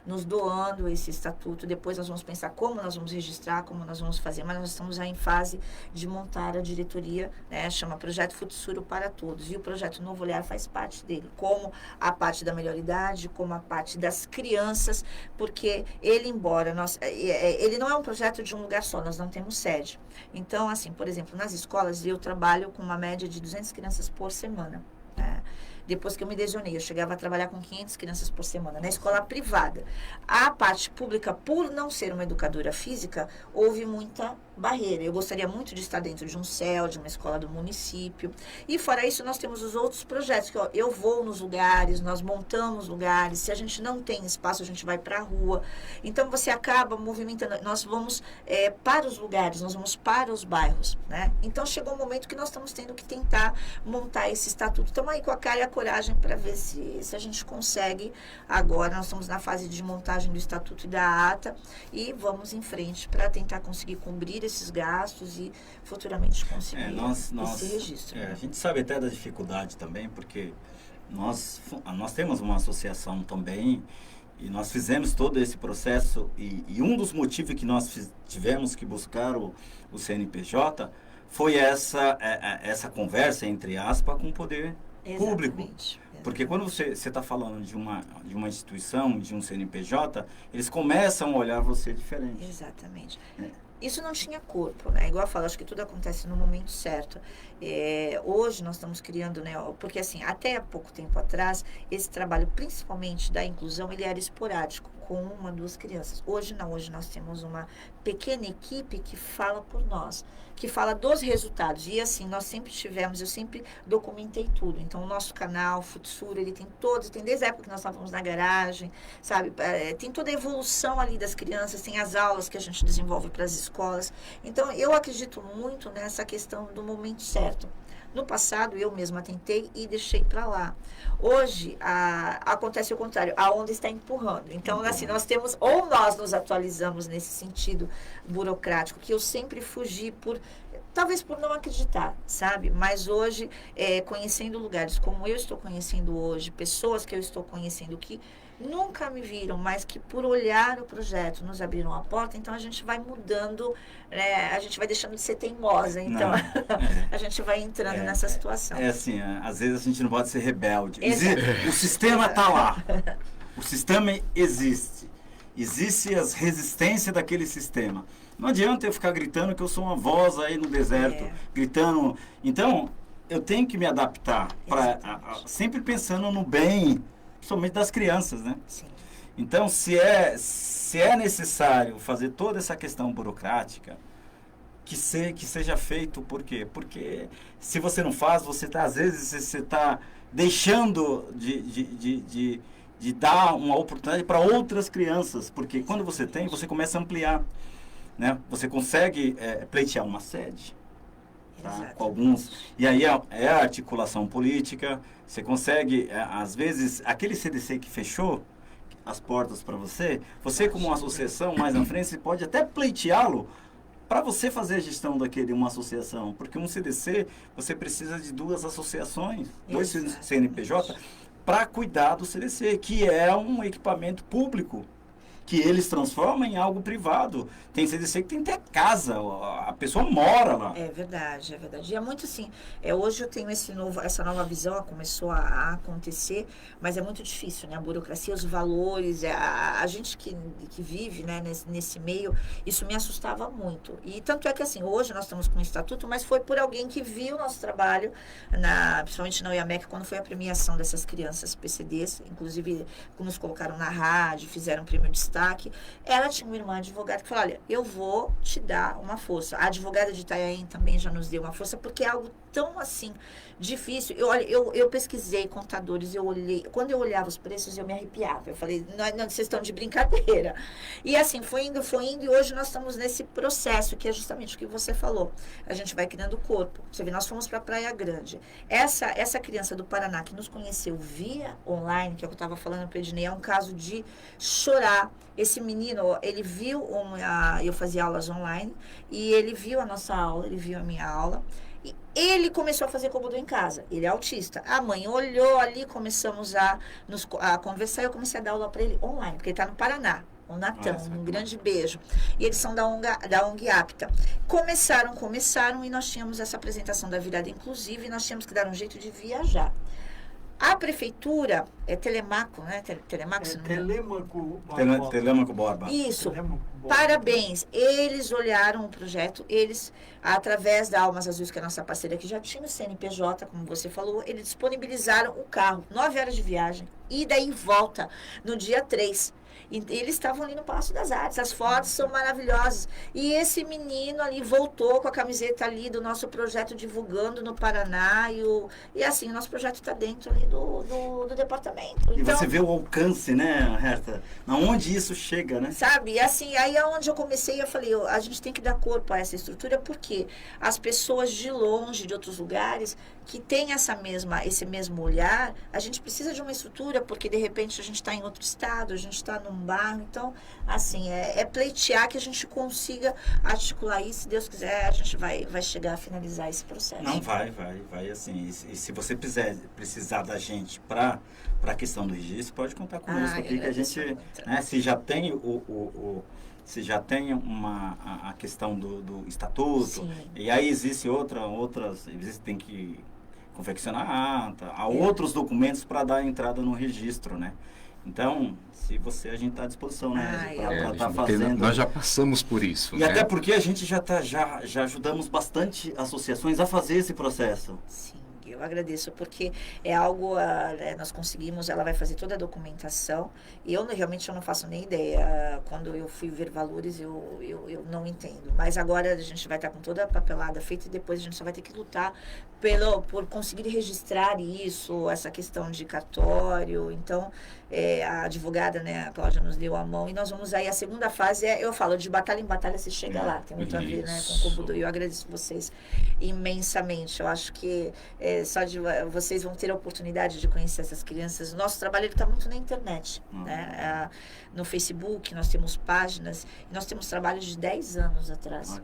nos doando esse estatuto. Depois nós vamos pensar como nós vamos registrar, como nós vamos fazer. Mas nós estamos já em fase de montar a diretoria, né? Chama Projeto Futsuro para Todos. E o Projeto Novo Olhar faz parte dele, como a parte da melhor idade, como a parte das crianças, porque ele, embora ele não é um projeto de um lugar só, nós não temos sede. Então, assim, por exemplo, nas escolas eu trabalho com uma média de 200 crianças por semana. Né? Depois que eu me lesionei, eu chegava a trabalhar com 500 crianças por semana, na escola privada. A parte pública, por não ser uma educadora física, houve muita barreira. Eu gostaria muito de estar dentro de um CEL, de uma escola do município. E fora isso, nós temos os outros projetos, que ó, eu vou nos lugares, nós montamos lugares. Se a gente não tem espaço, a gente vai para a rua. Então, você acaba movimentando. Nós vamos para os lugares, nós vamos para os bairros. Né? Então, chegou um momento que nós estamos tendo que tentar montar esse estatuto. Estamos aí com a cara e a coragem para ver se a gente consegue. Agora, nós estamos na fase de montagem do estatuto e da ata e vamos em frente para tentar conseguir cumprir esses gastos e futuramente conseguir esse registro. A gente sabe até da dificuldade também, porque nós temos uma associação também e nós fizemos todo esse processo e um dos motivos que nós tivemos que buscar o CNPJ foi essa conversa, entre aspas, com o poder público. Exatamente. Porque quando você está falando de uma instituição, de um CNPJ, eles começam a olhar você diferente. Exatamente. Isso não tinha corpo, né? Igual eu falo, acho que tudo acontece no momento certo. Hoje nós estamos criando, né? Porque assim, até há pouco tempo atrás, esse trabalho, principalmente da inclusão, ele era esporádico, com uma, duas crianças. Hoje não, hoje nós temos uma pequena equipe que fala por nós, que fala dos resultados. E assim, nós sempre tivemos, eu sempre documentei tudo. Então, o nosso canal, Futsuro, ele tem todos, tem desde a época que nós estávamos na garagem, sabe? Tem toda a evolução ali das crianças, tem as aulas que a gente desenvolve para as escolas. Então, eu acredito muito nessa questão do momento certo. No passado, eu mesma tentei e deixei para lá. Hoje, acontece o contrário, a onda está empurrando. Então, assim, nós temos, ou nós nos atualizamos nesse sentido burocrático, que eu sempre fugi talvez por não acreditar, sabe? Mas hoje, conhecendo lugares como eu estou conhecendo hoje, pessoas que eu estou conhecendo que nunca me viram, mas que por olhar o projeto nos abriram a porta, então a gente vai mudando, né? A gente vai deixando de ser teimosa, então a gente vai entrando nessa situação. Assim, às vezes a gente não pode ser rebelde. O sistema está lá, o sistema existe as resistências daquele sistema. Não adianta eu ficar gritando que eu sou uma voz aí no deserto, gritando. Então, eu tenho que me adaptar, sempre pensando no bem, principalmente das crianças, né? Sim. Então, se é necessário fazer toda essa questão burocrática, que seja feito, por quê? Porque se você não faz, às vezes você está deixando de dar uma oportunidade para outras crianças, porque quando você tem, você começa a ampliar, né? Você consegue pleitear uma sede, tá? Com alguns, e aí é a articulação política. Você consegue, às vezes, aquele CDC que fechou as portas para você como uma associação, mais na frente, você pode até pleiteá-lo para você fazer a gestão uma associação. Porque um CDC, você precisa de duas associações, dois CNPJ, para cuidar do CDC, que é um equipamento público, que eles transformam em algo privado. Tem CDC que tem até casa, a pessoa mora lá. É verdade, é verdade. E é muito assim, hoje eu tenho essa nova visão, começou a acontecer, mas é muito difícil, né? A burocracia, os valores, a gente que vive, né, nesse meio, isso me assustava muito. E tanto é que assim, hoje nós estamos com um estatuto, mas foi por alguém que viu o nosso trabalho, principalmente na UIAMEC, quando foi a premiação dessas crianças PCDs, inclusive nos colocaram na rádio, fizeram um prêmio de destaque. Ela tinha uma irmã advogada que falou, olha, eu vou te dar uma força. A advogada de Itanhaém também já nos deu uma força, porque é algo tão, assim, difícil. Eu pesquisei contadores, eu olhei, quando eu olhava os preços, eu me arrepiava. Eu falei, não, vocês estão de brincadeira. E assim, foi indo, e hoje nós estamos nesse processo, que é justamente o que você falou. A gente vai criando corpo. Você vê, nós fomos para Praia Grande. Essa criança do Paraná que nos conheceu via online, que é o que eu estava falando para o Ednei, é um caso de chorar. Esse menino, ele viu eu fazia aulas online, e ele viu a nossa aula, ele viu a minha aula, e ele começou a fazer kobudo em casa. Ele é autista. A mãe olhou ali, começamos a conversar, eu comecei a dar aula para ele online, porque ele está no Paraná. O Natan, um grande beijo. E eles são da ONG Apta. Começaram e nós tínhamos essa apresentação da virada inclusive, e nós tínhamos que dar um jeito de viajar. A prefeitura, Telemaco, né? Telemaco Borba. Isso. Telemaco Borba. Parabéns. Eles olharam o projeto, eles, através da Almas Azuis, que é a nossa parceira, que já tinha o CNPJ, como você falou, eles disponibilizaram o carro, 9 horas de viagem, ida e volta, no dia 3. E eles estavam ali no Palácio das Artes, as fotos são maravilhosas. E esse menino ali voltou com a camiseta ali do nosso projeto divulgando no Paraná. E assim, o nosso projeto está dentro ali do departamento. E então, você vê o alcance, né, Herta? Aonde isso chega, né? sabe, e assim, aí é onde eu comecei, eu falei, a gente tem que dar corpo a essa estrutura, porque as pessoas de longe, de outros lugares, que têm esse mesmo olhar, a gente precisa de uma estrutura, porque de repente a gente está em outro estado, a gente está num bairro, então, assim, é pleitear que a gente consiga articular isso, se Deus quiser, a gente vai chegar a finalizar esse processo. Não, vai, assim, e se você precisar da gente para a questão do registro, pode contar conosco aqui, que a gente, né, se já tem se já tem a questão do estatuto, Sim. E aí tem que confeccionar a ata, há outros documentos para dar entrada no registro, né? Então, a gente está à disposição, né? Para estar fazendo. Nós já passamos por isso. E até porque a gente já ajudamos bastante associações a fazer esse processo. Sim. Eu agradeço, porque é algo, nós conseguimos, ela vai fazer toda a documentação, e eu realmente não faço nem ideia. Quando eu fui ver valores, eu não entendo. Mas agora a gente vai estar com toda a papelada feita, e depois a gente só vai ter que lutar por conseguir registrar isso, essa questão de cartório. Então, a advogada, né, a Cláudia, nos deu a mão, e nós vamos aí, a segunda fase eu falo, de batalha em batalha se chega lá, tem muito a ver, né, com o kobudo, e eu agradeço vocês imensamente. Eu acho que vocês vão ter a oportunidade de conhecer essas crianças. O nosso trabalho está muito na internet, né? No Facebook, nós temos páginas, e nós temos trabalhos de 10 anos atrás.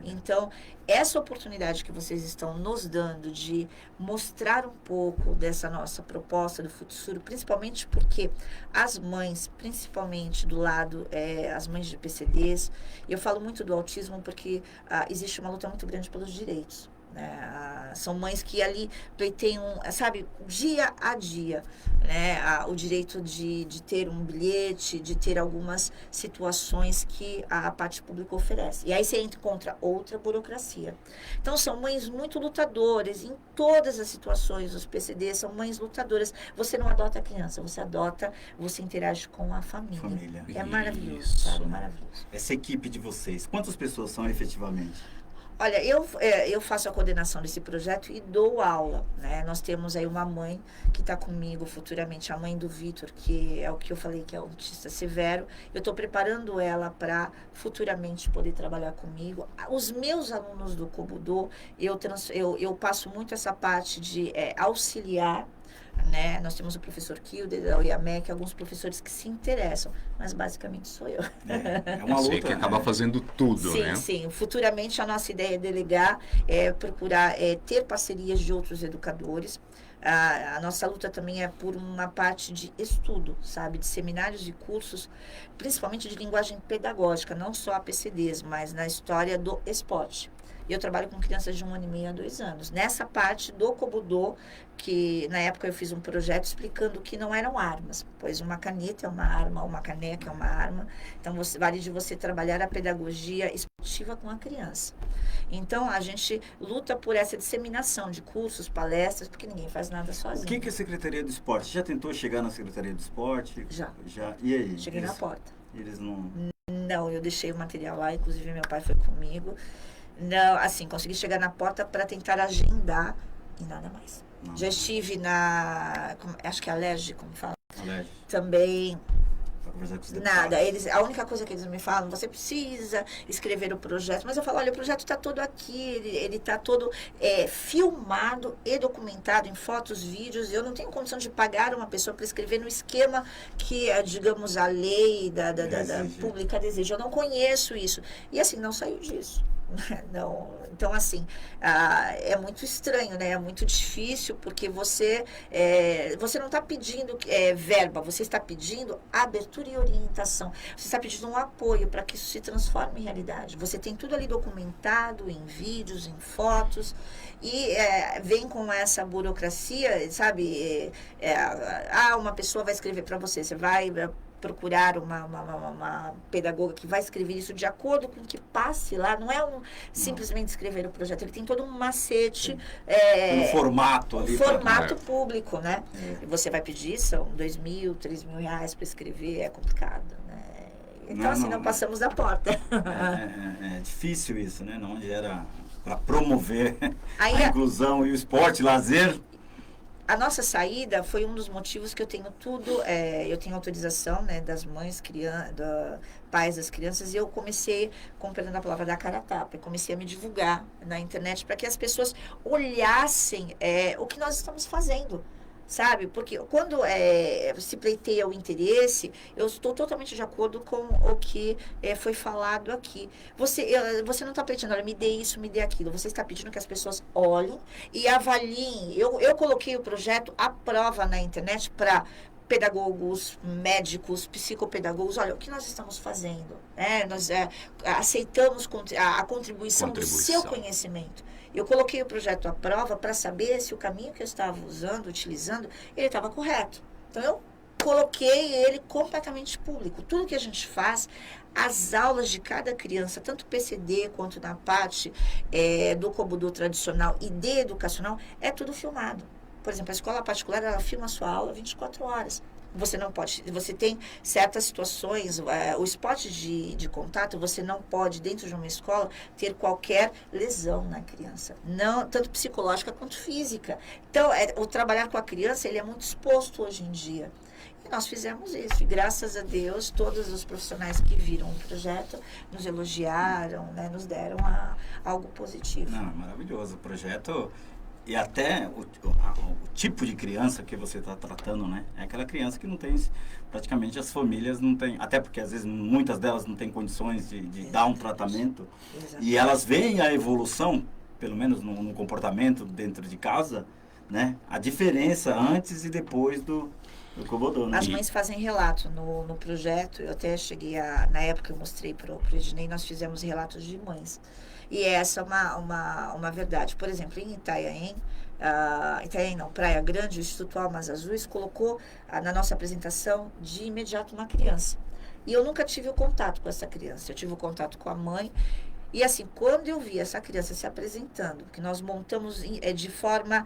Então, essa oportunidade que vocês estão nos dando de mostrar um pouco dessa nossa proposta do Futsuro, principalmente porque as mães, principalmente do lado, as mães de PCDs, eu falo muito do autismo porque existe uma luta muito grande pelos direitos. São mães que ali pleiteiam, sabe, dia a dia, né, o direito de ter um bilhete, de ter algumas situações que a parte pública oferece. E aí você encontra outra burocracia. Então, são mães muito lutadoras em todas as situações. Os PCDs são mães lutadoras. Você não adota a criança, você interage com a família. É maravilhoso, sabe? Maravilhoso. Essa equipe de vocês, quantas pessoas são efetivamente? Olha, eu faço a coordenação desse projeto e dou aula, né? Nós temos aí uma mãe que está comigo futuramente, a mãe do Vitor, que é o que eu falei que é autista severo. Eu estou preparando ela para futuramente poder trabalhar comigo. Os meus alunos do kobudo, eu passo muito essa parte de auxiliar, né? Nós temos o professor Kilder, da Oiamec, alguns professores que se interessam, mas basicamente sou eu. É uma luta, você que acaba fazendo tudo, sim, né? Sim, futuramente a nossa ideia é delegar, procurar ter parcerias de outros educadores. A nossa luta também é por uma parte de estudo, sabe? De seminários e cursos, principalmente de linguagem pedagógica, não só a PCDs, mas na história do esporte. E eu trabalho com crianças de 1 ano e meio a 2 anos. Nessa parte do kobudo, que na época eu fiz um projeto explicando que não eram armas, pois uma caneta é uma arma, uma caneca é uma arma. Então, vale de você trabalhar a pedagogia esportiva com a criança. Então, a gente luta por essa disseminação de cursos, palestras, porque ninguém faz nada sozinho. O que é a Secretaria do Esporte? Você já tentou chegar na Secretaria do Esporte? Já. E aí? Cheguei na porta. Eles não... Não, eu deixei o material lá, inclusive meu pai foi comigo. Não, assim, consegui chegar na porta para tentar agendar e nada mais. Não. Já estive acho que é Alerj, como fala. Alerj. Também. conversar com os deputados? Nada. A única coisa que eles me falam, você precisa escrever o projeto. Mas eu falo, olha, o projeto está todo aqui, ele está todo filmado e documentado em fotos, vídeos. Eu não tenho condição de pagar uma pessoa para escrever no esquema que, digamos, a lei da pública deseja. Eu não conheço isso. E assim, não saiu disso. Não, então assim, é muito estranho, né? É muito difícil, porque você não está pedindo verba, você está pedindo abertura e orientação, você está pedindo um apoio para que isso se transforme em realidade. Você tem tudo ali documentado em vídeos, em fotos, e vem com essa burocracia, sabe? Uma pessoa vai escrever para você, você vai procurar uma pedagoga que vai escrever isso de acordo com o que passe lá. Não é simplesmente escrever o projeto, ele tem todo um macete. Um formato ali. Um formato público, né? Você vai pedir, são R$2.000, R$3.000 para escrever, é complicado, né? Então, não passamos da porta. É difícil isso, né? Onde era para promover a inclusão e o esporte, lazer. A nossa saída foi um dos motivos que eu tenho eu tenho autorização, né, das mães, pais das crianças, e eu comecei, com perdão da palavra, da cara a tapa, eu comecei a me divulgar na internet para que as pessoas olhassem o que nós estamos fazendo. Sabe? Porque quando se pleiteia o interesse, eu estou totalmente de acordo com o que foi falado aqui. Você não está pleiteando, olha, me dê isso, me dê aquilo. Você está pedindo que as pessoas olhem e avaliem. Eu coloquei o projeto à prova na internet para pedagogos, médicos, psicopedagogos. Olha, o que nós estamos fazendo? Nós aceitamos a contribuição do seu conhecimento. Eu coloquei o projeto à prova para saber se o caminho que eu estava utilizando, ele estava correto. Então, eu coloquei ele completamente público. Tudo que a gente faz, as aulas de cada criança, tanto PCD quanto na parte do Kobudo tradicional e de educacional, é tudo filmado. Por exemplo, a escola particular, ela filma a sua aula 24 horas. Você não pode, você tem certas situações, o esporte de contato, você não pode, dentro de uma escola, ter qualquer lesão na criança, não, tanto psicológica quanto física. Então, o trabalhar com a criança, ele é muito exposto hoje em dia. E nós fizemos isso, e graças a Deus, todos os profissionais que viram o projeto nos elogiaram, né, nos deram algo positivo. Não, maravilhoso, o projeto... E até o tipo de criança que você está tratando, né? É aquela criança que não tem, praticamente as famílias não têm, até porque às vezes muitas delas não têm condições de dar um tratamento. Exatamente. E elas veem a evolução, pelo menos no comportamento dentro de casa, né? A diferença antes e depois do Kobudo, né? As mães fazem relato no projeto, eu até cheguei na época eu mostrei para o Ednei, nós fizemos relatos de mães. E essa é uma verdade. Por exemplo, em Itanhaém, Praia Grande, o Instituto Almas Azuis colocou na nossa apresentação de imediato uma criança. E eu nunca tive o contato com essa criança. Eu tive o contato com a mãe. E assim, quando eu vi essa criança se apresentando, que nós montamos de forma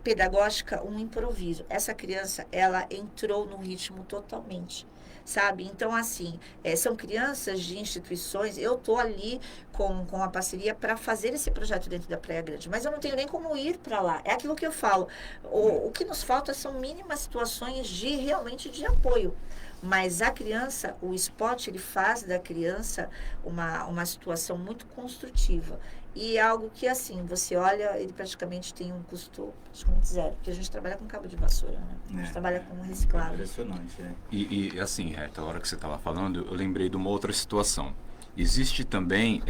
pedagógica um improviso, essa criança, ela entrou no ritmo totalmente. Sabe? Então, assim, são crianças de instituições, eu estou ali com a parceria para fazer esse projeto dentro da Praia Grande, mas eu não tenho nem como ir para lá. É aquilo que eu falo, o que nos falta são mínimas situações realmente de apoio. Mas a criança, o esporte, ele faz da criança uma situação muito construtiva. E é algo que, assim, você olha, ele praticamente tem um custo praticamente zero. Porque a gente trabalha com cabo de vassoura, né? A gente trabalha com reciclado. Impressionante, E assim, Rita, a hora que você estava falando, eu lembrei de uma outra situação. Existe também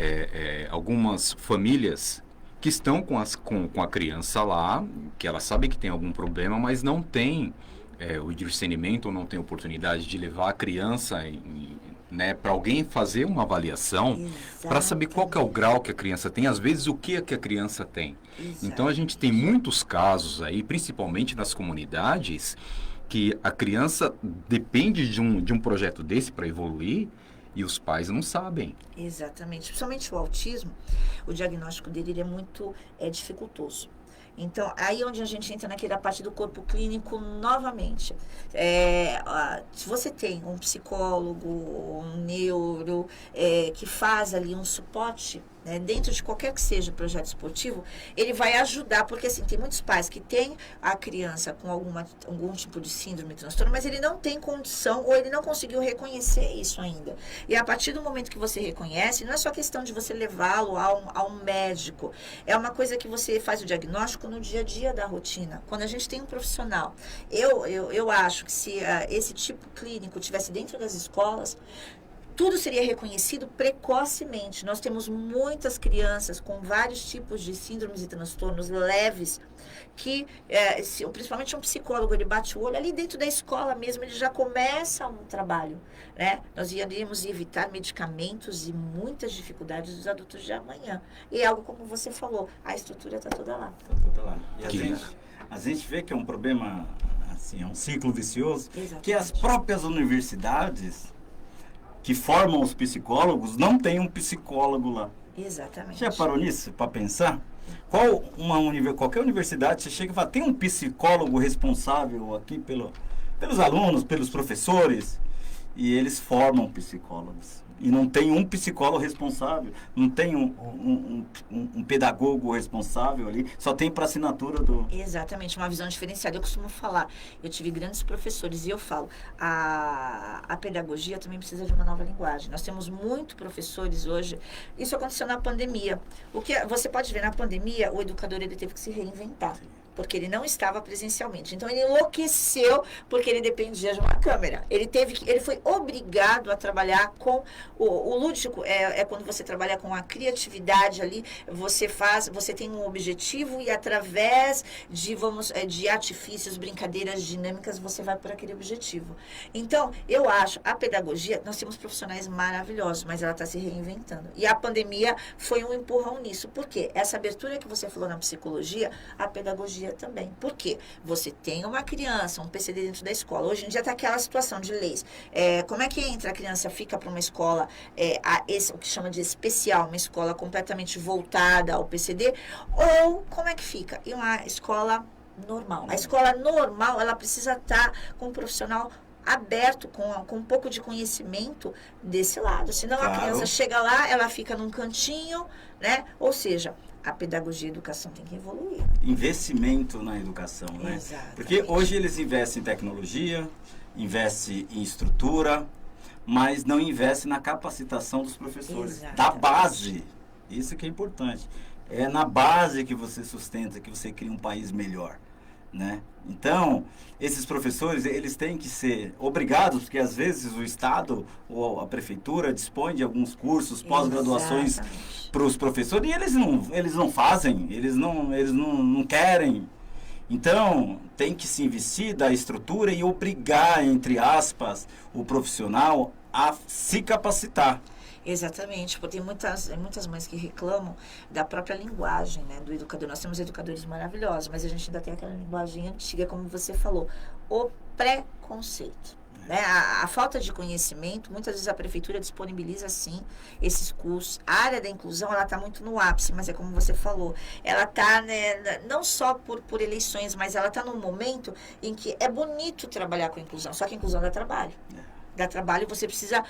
algumas famílias que estão com a criança lá, que ela sabe que tem algum problema, mas não tem o discernimento, ou não tem oportunidade de levar a criança para alguém fazer uma avaliação para saber qual que é o grau que a criança tem, às vezes o que a criança tem. Exato. Então a gente tem muitos casos aí, principalmente nas comunidades, que a criança depende de um projeto desse para evoluir e os pais não sabem. Exatamente. Principalmente o autismo, o diagnóstico dele ele é muito dificultoso. Então, aí onde a gente entra naquela parte do corpo clínico novamente. Se você tem um psicólogo, um neuro, que faz ali um suporte, né, dentro de qualquer que seja o projeto esportivo, ele vai ajudar, porque assim, tem muitos pais que têm a criança com algum tipo de síndrome, transtorno, mas ele não tem condição ou ele não conseguiu reconhecer isso ainda. E a partir do momento que você reconhece, não é só questão de você levá-lo a um médico, é uma coisa que você faz o diagnóstico no dia a dia da rotina. Quando a gente tem um profissional, eu acho que se esse tipo clínico tivesse dentro das escolas, tudo seria reconhecido precocemente. Nós temos muitas crianças com vários tipos de síndromes e transtornos leves que, principalmente um psicólogo, ele bate o olho ali dentro da escola mesmo, ele já começa um trabalho, né? Nós iríamos evitar medicamentos e muitas dificuldades dos adultos de amanhã. E é algo como você falou, a estrutura está toda lá. Está toda lá. E a gente vê que é um problema, assim, é um ciclo vicioso, Exatamente. Que as próprias universidades que formam os psicólogos não tem um psicólogo lá. Exatamente. Já parou nisso para pensar? Qualquer universidade você chega e fala, tem um psicólogo responsável aqui pelos alunos, pelos professores, e eles formam psicólogos. E não tem um psicólogo responsável, não tem um pedagogo responsável ali, só tem para assinatura do... Exatamente, uma visão diferenciada. Eu costumo falar, eu tive grandes professores e eu falo, a pedagogia também precisa de uma nova linguagem. Nós temos muitos professores hoje, isso aconteceu na pandemia. Você pode ver, na pandemia, o educador ele teve que se reinventar. Porque ele não estava presencialmente. Então, ele enlouqueceu porque ele dependia de uma câmera. Ele foi obrigado a trabalhar com o lúdico. É quando você trabalha com a criatividade ali, você tem um objetivo e através de artifícios, brincadeiras dinâmicas, você vai por aquele objetivo. Então, eu acho, a pedagogia, nós temos profissionais maravilhosos, mas ela está se reinventando. E a pandemia foi um empurrão nisso. Por quê? Essa abertura que você falou na psicologia, a pedagogia também. Por quê? Você tem uma criança, um PCD dentro da escola. Hoje em dia está aquela situação de leis. Como é que entra a criança, fica para uma escola, o que chama de especial, uma escola completamente voltada ao PCD, ou como é que fica? Em uma escola normal. A escola normal, ela precisa estar com um profissional aberto, com um pouco de conhecimento desse lado. Senão a criança chega lá, ela fica num cantinho, né? Ou seja, a pedagogia e a educação tem que evoluir. Investimento na educação, né? Exatamente. Porque hoje eles investem em tecnologia, investem em estrutura, mas não investem na capacitação dos professores. Exatamente. Da base. Isso que é importante. É na base que você sustenta, que você cria um país melhor, né? Então, esses professores, eles têm que ser obrigados, porque às vezes o Estado ou a Prefeitura dispõe de alguns cursos, pós-graduações para os professores, e eles não fazem, eles não querem. Então, tem que se investir da estrutura e obrigar, entre aspas, o profissional a se capacitar. Exatamente, porque tem muitas mães que reclamam da própria linguagem, né, do educador. Nós temos educadores maravilhosos, mas a gente ainda tem aquela linguagem antiga, como você falou, o preconceito. Né? A falta de conhecimento, muitas vezes a prefeitura disponibiliza, sim, esses cursos. A área da inclusão, ela está muito no ápice, mas é como você falou, ela está, né, não só por eleições, mas ela está num momento em que é bonito trabalhar com inclusão, só que a inclusão dá trabalho. Dá trabalho, você precisa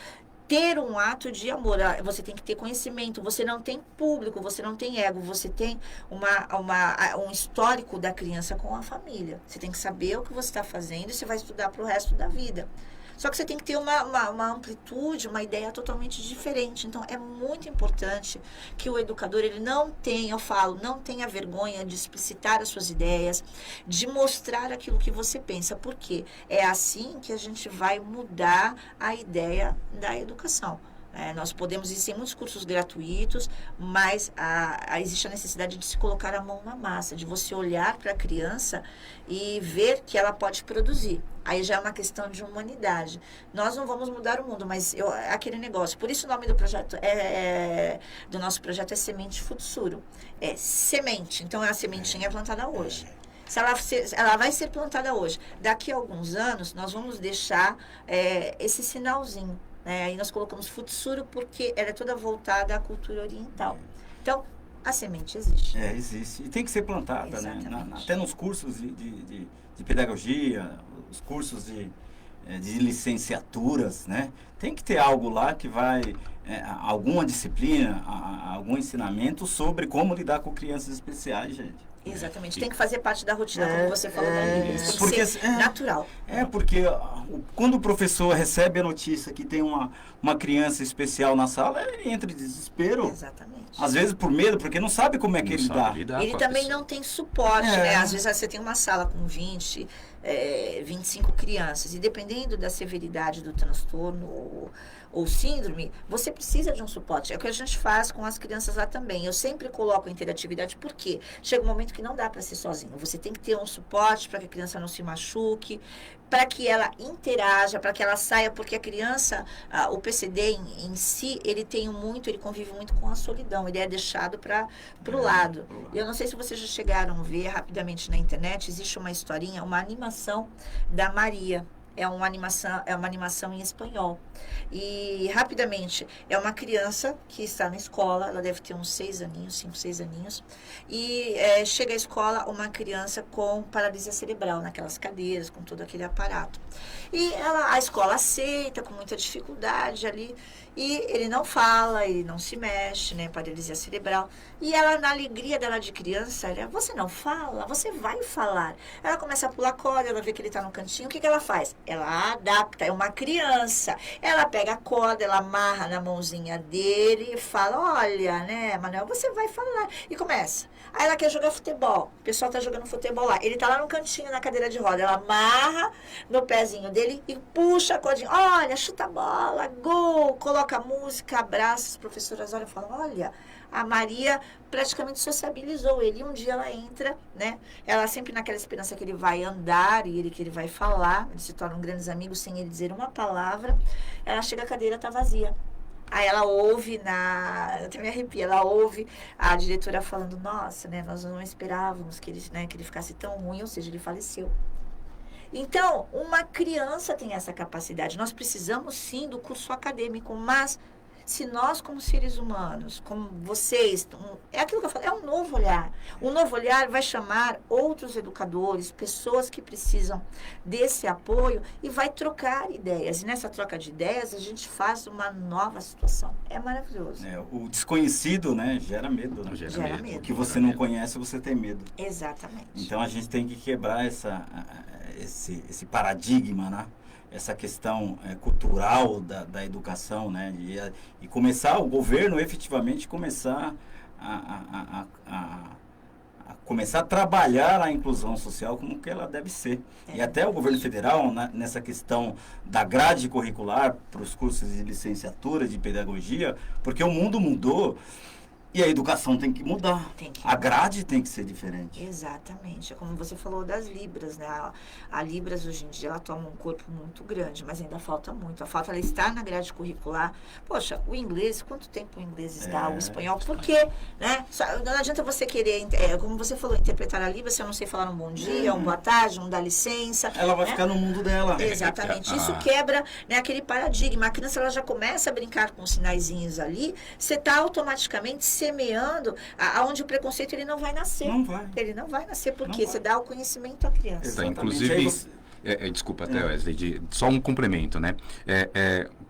ter um ato de amor, você tem que ter conhecimento, você não tem público, você não tem ego, você tem um histórico da criança com a família. Você tem que saber o que você está fazendo e você vai estudar para o resto da vida. Só que você tem que ter uma amplitude, uma ideia totalmente diferente. Então, é muito importante que o educador, ele não tenha vergonha de explicitar as suas ideias, de mostrar aquilo que você pensa. Por quê? É assim que a gente vai mudar a ideia da educação. Nós podemos existir muitos cursos gratuitos, mas existe a necessidade de se colocar a mão na massa, de você olhar para a criança e ver que ela pode produzir. Aí já é uma questão de humanidade. Nós não vamos mudar o mundo, mas aquele negócio. Por isso o nome do projeto do nosso projeto é Semente Futsuro. É semente. Então a sementinha é plantada hoje. Ela vai ser plantada hoje. Daqui a alguns anos, nós vamos deixar esse sinalzinho. E nós colocamos Futsuro porque ela é toda voltada à cultura oriental. Então, a semente existe. Existe. E tem que ser plantada, né? Até nos cursos de pedagogia, os cursos de licenciaturas, né? Tem que ter algo lá que vai, alguma disciplina, algum ensinamento sobre como lidar com crianças especiais, gente. Exatamente, tem que fazer parte da rotina, como você falou da Libras, tem que porque, ser natural. Porque quando o professor recebe a notícia que tem uma criança especial na sala, ele entra em desespero. Exatamente. Às vezes por medo, porque não sabe como é que ele dá. Ele também não tem suporte, né? Às vezes você tem uma sala com 20, 25 crianças, e dependendo da severidade do transtorno ou síndrome, você precisa de um suporte. É o que a gente faz com as crianças lá também. Eu sempre coloco interatividade, porque chega um momento que não dá para ser sozinho. Você tem que ter um suporte para que a criança não se machuque, para que ela interaja, para que ela saia, porque a criança, o PCD em si, ele convive muito com a solidão, ele é deixado para o lado. Eu não sei se vocês já chegaram a ver rapidamente na internet, existe uma historinha, uma animação da Maria. É uma animação em espanhol. E, rapidamente, é uma criança que está na escola, ela deve ter uns 5, 6 aninhos, e chega à escola uma criança com paralisia cerebral, naquelas cadeiras, com todo aquele aparato. E a escola aceita, com muita dificuldade ali, e ele não fala, ele não se mexe, né, paralisia cerebral. E ela, na alegria dela de criança, você não fala, você vai falar. Ela começa a pular corda, ela vê que ele está no cantinho, o que ela faz? Ela adapta, é uma criança. Ela pega a corda, ela amarra na mãozinha dele e fala, olha, né, Manuel, você vai falar. E começa. Aí ela quer jogar futebol. O pessoal tá jogando futebol lá. Ele tá lá no cantinho, na cadeira de roda. Ela amarra no pezinho dele e puxa a cordinha. Olha, chuta a bola, gol. Coloca a música, abraça. As professoras olham e falam, olha, a Maria praticamente sociabilizou ele. E um dia ela entra, né? Ela sempre naquela esperança que ele vai andar e que ele vai falar. Eles se tornam grandes amigos sem ele dizer uma palavra. Ela chega, a cadeira tá vazia. Aí ela ouve, eu até me arrepio, ela ouve a diretora falando, nossa, né, nós não esperávamos que ele ficasse tão ruim, ou seja, ele faleceu. Então, uma criança tem essa capacidade. Nós precisamos, sim, do curso acadêmico, mas se nós, como seres humanos, como vocês, é aquilo que eu falo, é um novo olhar. Um novo olhar vai chamar outros educadores, pessoas que precisam desse apoio e vai trocar ideias. E nessa troca de ideias, a gente faz uma nova situação. É maravilhoso. O desconhecido, né, gera medo. Né? Gera medo. O que você não conhece, você tem medo. Exatamente. Então, a gente tem que quebrar esse paradigma, né? Essa questão cultural da educação, né? E começar, o governo efetivamente começar começar a trabalhar a inclusão social como que ela deve ser. E até o governo federal, nessa questão da grade curricular para os cursos de licenciatura de pedagogia, porque o mundo mudou. E a educação tem que mudar. A grade tem que ser diferente. Exatamente. É como você falou das Libras, né? A Libras, hoje em dia, ela toma um corpo muito grande, mas ainda falta muito. A falta ela está na grade curricular. Poxa, o inglês, quanto tempo o inglês está? O espanhol, por quê? Né? Não adianta você querer, como você falou, interpretar a Libra se eu não sei falar um bom dia, um boa tarde, um dá licença. Ela vai ficar no mundo dela. Exatamente. Isso quebra, né, aquele paradigma. A criança ela já começa a brincar com sinaizinhos ali, você está automaticamente semeando aonde o preconceito ele não vai nascer. Não vai. Ele não vai nascer porque você dá o conhecimento à criança. Inclusive, desculpa até, Wesley, só um complemento, né?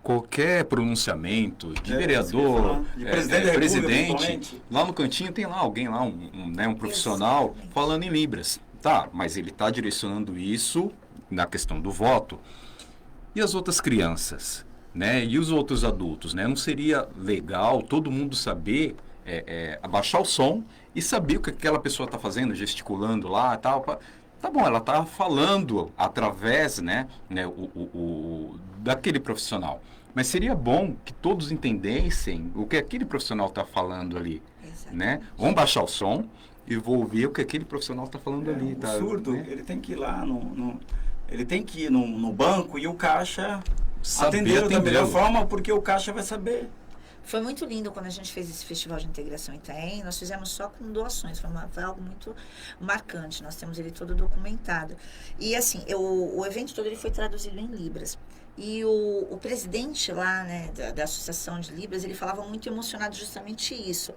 Qualquer pronunciamento de vereador, de presidente, lá no cantinho tem lá alguém lá, um profissional falando em Libras. Tá, mas ele está direcionando isso na questão do voto. E as outras crianças, né? E os outros adultos, né? Não seria legal todo mundo saber, abaixar o som e saber o que aquela pessoa está fazendo, gesticulando lá e tal. Tá bom, ela está falando através, né, daquele profissional. Mas seria bom que todos entendessem o que aquele profissional está falando ali, né? Vamos baixar o som e vou ouvir o que aquele profissional está falando ali. O surdo, né? Ele tem que ir lá ele tem que ir no banco e o caixa atender da melhor forma, porque o caixa vai saber. Foi muito lindo quando a gente fez esse Festival de Integração em Itaém. Nós fizemos só com doações, foi algo muito marcante. Nós temos ele todo documentado. E assim, o evento todo ele foi traduzido em Libras. E o presidente lá, né, da Associação de Libras, ele falava muito emocionado justamente isso.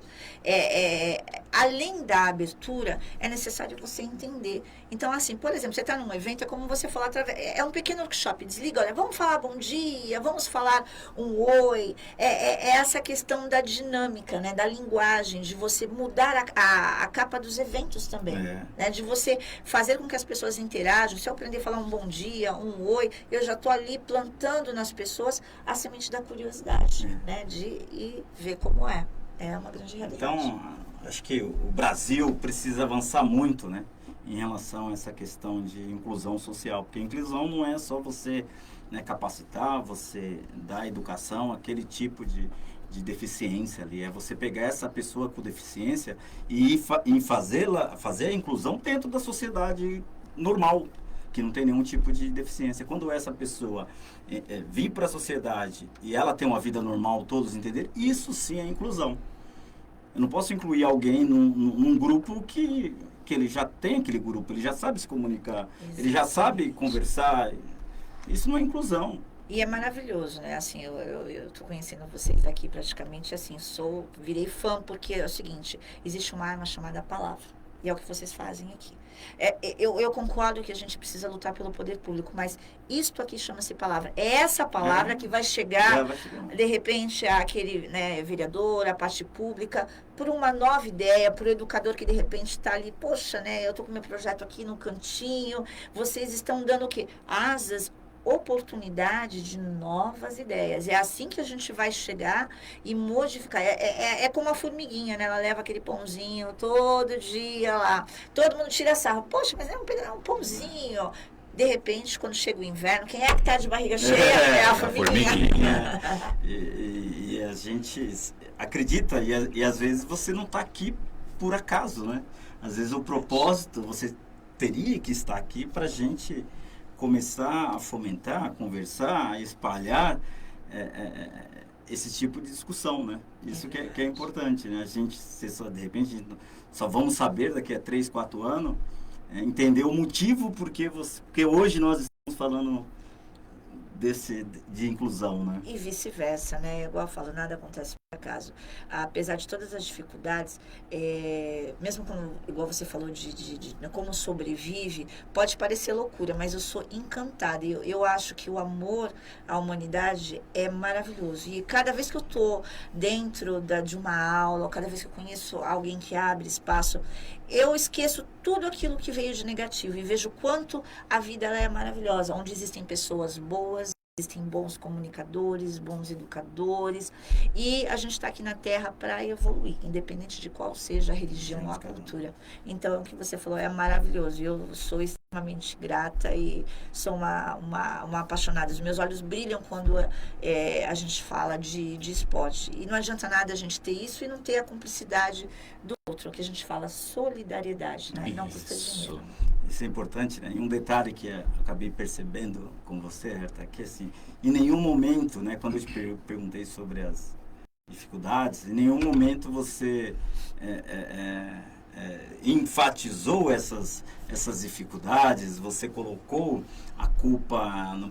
Além da abertura, é necessário você entender. Então, assim, por exemplo, você está num evento, é como você falar através. É um pequeno workshop, desliga, olha, vamos falar bom dia, vamos falar um oi. É essa questão da dinâmica, né, da linguagem, de você mudar a capa dos eventos também. Né, de você fazer com que as pessoas interajam. Se eu aprender a falar um bom dia, um oi, eu já estou ali plantando nas pessoas a semente da curiosidade, né, de ir ver como é. É uma grande realidade. Então, acho que o Brasil precisa avançar muito, né, em relação a essa questão de inclusão social, porque inclusão não é só você, né, capacitar, você dar educação, aquele tipo de deficiência ali, é você pegar essa pessoa com deficiência e fazer a inclusão dentro da sociedade normal, que não tem nenhum tipo de deficiência. Quando essa pessoa vir para a sociedade e ela tem uma vida normal, todos entenderem, isso sim é inclusão. Eu não posso incluir alguém num grupo que ele já tem aquele grupo, ele já sabe se comunicar, ele já sabe conversar. Isso não é inclusão. E é maravilhoso, né? Assim, eu tô conhecendo vocês aqui praticamente, assim, virei fã, porque é o seguinte, existe uma arma chamada palavra. E é o que vocês fazem aqui. Eu concordo que a gente precisa lutar pelo poder público, mas isto aqui chama-se palavra. É essa palavra que vai chegar, de repente, àquele, né, vereador, à parte pública, por uma nova ideia, por um educador que de repente está ali, poxa, né, eu estou com meu projeto aqui no cantinho, vocês estão dando o quê? Asas, oportunidade de novas ideias. É assim que a gente vai chegar e modificar. É como a formiguinha, né? Ela leva aquele pãozinho todo dia lá. Todo mundo tira sarro. Poxa, mas é um pãozinho. De repente, quando chega o inverno, quem é que está de barriga cheia? É a formiguinha. E a gente acredita, e às vezes você não está aqui por acaso, né? Às vezes o propósito, você teria que estar aqui para a gente começar a fomentar, a conversar, a espalhar esse tipo de discussão, né? Isso que é importante, né? A gente, de repente, só vamos saber daqui a 3, 4 anos, entender o motivo porque hoje nós estamos falando de inclusão, né? E vice-versa, né? Igual eu falo, nada acontece por acaso. Apesar de todas as dificuldades, mesmo como, igual você falou de como sobrevive, pode parecer loucura, mas eu sou encantada. Eu acho que o amor à humanidade é maravilhoso. E cada vez que eu estou dentro de uma aula, ou cada vez que eu conheço alguém que abre espaço, eu esqueço tudo aquilo que veio de negativo e vejo quanto a vida ela é maravilhosa, onde existem pessoas boas, existem bons comunicadores, bons educadores, e a gente está aqui na Terra para evoluir, independente de qual seja a religião ou a cultura. Então, o que você falou é maravilhoso. Eu sou extremamente grata e sou uma apaixonada. Os meus olhos brilham quando a gente fala de esporte. E não adianta nada a gente ter isso e não ter a cumplicidade do outro, o que a gente fala solidariedade, né? E não custa dinheiro. Isso é importante, né? E um detalhe que eu acabei percebendo com você, Herta, que assim, em nenhum momento, né, quando eu te perguntei sobre as dificuldades, em nenhum momento você enfatizou essas dificuldades, você colocou a culpa no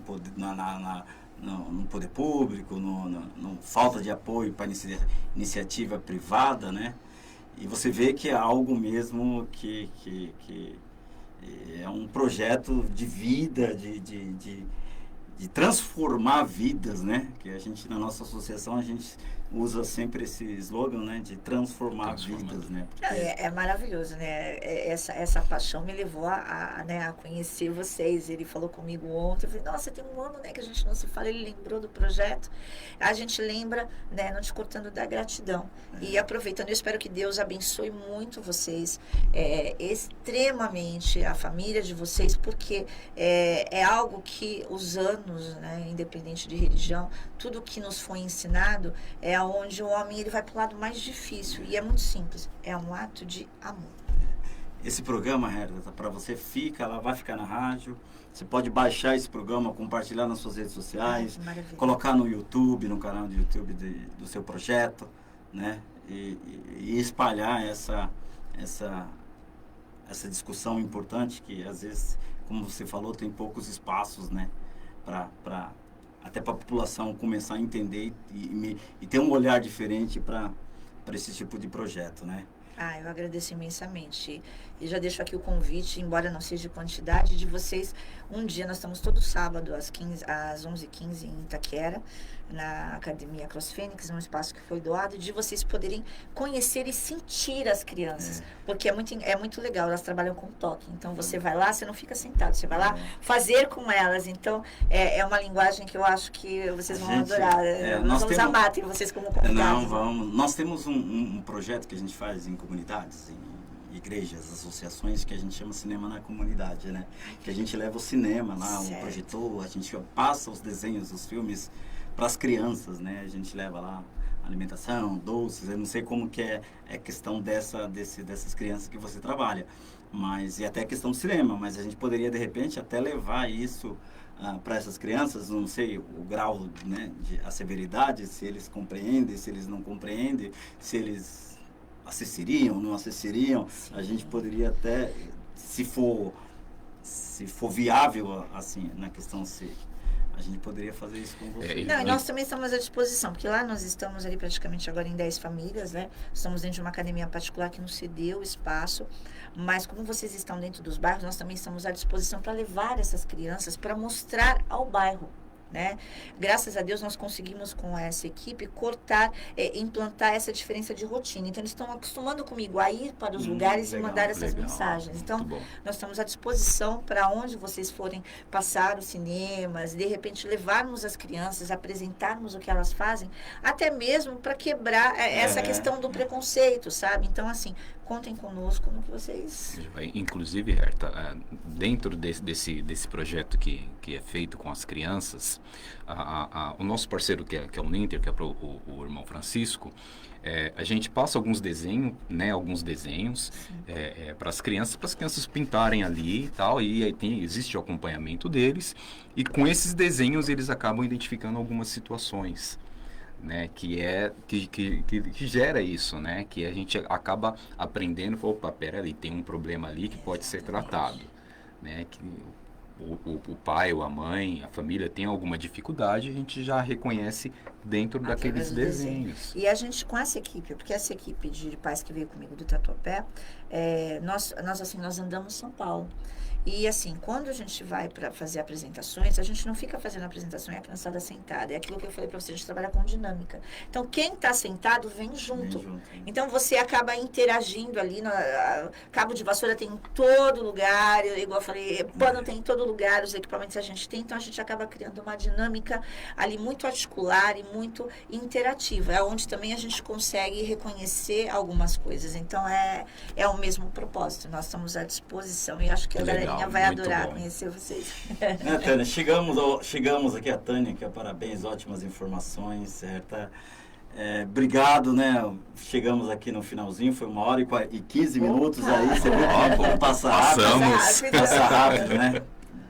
poder público, no falta de apoio para iniciativa privada, né? E você vê que é algo mesmo que é um projeto de vida, de transformar vidas, né? Que a gente, na nossa associação, a gente usa sempre esse slogan, né? De transformar vidas, né? Porque é maravilhoso, né? Essa paixão me levou a conhecer vocês. Ele falou comigo ontem, eu falei, nossa, tem um ano, né, que a gente não se fala. Ele lembrou do projeto. A gente lembra, né, não te cortando, da gratidão. E aproveitando, eu espero que Deus abençoe muito vocês, extremamente a família de vocês, porque é algo que os anos, né, independente de religião, tudo que nos foi ensinado é onde o homem ele vai para o lado mais difícil. E é muito simples, é um ato de amor. Esse programa, Herta, para você ela vai ficar na rádio. Você pode baixar esse programa, compartilhar nas suas redes sociais, colocar no YouTube, no canal do YouTube do seu projeto, né? E espalhar essa discussão importante que, às vezes, como você falou, tem poucos espaços, né? Para até para a população começar a entender e ter um olhar diferente para esse tipo de projeto, né? Eu agradeço imensamente. E já deixo aqui o convite, embora não seja de quantidade, de vocês. Um dia, nós estamos todo sábado, às 11h15, em Itaquera, na Academia Cross Fênix, num espaço que foi doado, de vocês poderem conhecer e sentir as crianças. Porque é muito legal, elas trabalham com toque. Então, você vai lá, você não fica sentado, você vai lá fazer com elas. Então, é uma linguagem que eu acho que vocês vão adorar. Nós vamos amar ter vocês como convidados. Não, vamos. Nós temos um projeto que a gente faz em comunidades, em igrejas, associações, que a gente chama Cinema na Comunidade, né? Que a gente leva o cinema lá, um projetor, a gente passa os desenhos, os filmes para as crianças, né? A gente leva lá alimentação, doces, eu não sei como que é a questão dessas crianças que você trabalha, mas e até a questão do cinema, mas a gente poderia de repente até levar isso para essas crianças, não sei o grau, né, a severidade, se eles compreendem, se eles não compreendem, se eles assistiriam, não assistiriam. Sim. A gente poderia até, se for viável, assim, na questão a gente poderia fazer isso com vocês. Não, e nós também estamos à disposição, porque lá nós estamos ali praticamente agora em 10 famílias, né? Estamos dentro de uma academia particular que nos cedeu espaço, mas como vocês estão dentro dos bairros, nós também estamos à disposição para levar essas crianças para mostrar ao bairro. Né? Graças a Deus nós conseguimos com essa equipe implantar essa diferença de rotina. Então eles estão acostumando comigo a ir para os lugares e mandar essas mensagens. Então nós estamos à disposição para onde vocês forem passar os cinemas, de repente levarmos as crianças, apresentarmos o que elas fazem, até mesmo para quebrar essa questão do preconceito, sabe? Então assim, contem conosco no que vocês... Inclusive, Herta, dentro desse projeto que é feito com as crianças, o nosso parceiro, que é o Ninter, que é o irmão Francisco, a gente passa alguns desenhos, né, para as crianças pintarem ali e tal, e aí existe o acompanhamento deles, e com esses desenhos eles acabam identificando algumas situações, né, que gera isso, né, que a gente acaba aprendendo, opa, peraí, tem um problema ali que pode ser tratado, né, que o pai ou a mãe, a família tem alguma dificuldade, a gente já reconhece dentro daqueles desenhos. E a gente, com essa equipe, porque essa equipe de pais que veio comigo do Tatuapé, nós andamos São Paulo. E assim, quando a gente vai para fazer apresentações, a gente não fica fazendo apresentação e a criançada sentada. É aquilo que eu falei para você, a gente trabalha com dinâmica. Então, quem está sentado vem junto. Então, você acaba interagindo ali. Cabo de vassoura tem em todo lugar, igual eu falei, pano tem em todo lugar, os equipamentos a gente tem. Então, a gente acaba criando uma dinâmica ali muito articular e muito interativa. É onde também a gente consegue reconhecer algumas coisas. Então, é o mesmo propósito. Nós estamos à disposição e acho que a galerinha vai adorar conhecer vocês. Tânia, chegamos aqui a Tânia, que parabéns, ótimas informações, certa? Obrigado, né? Chegamos aqui no finalzinho, foi 1h15 minutos aí, você viu como passa rápido. Passa rápido, né?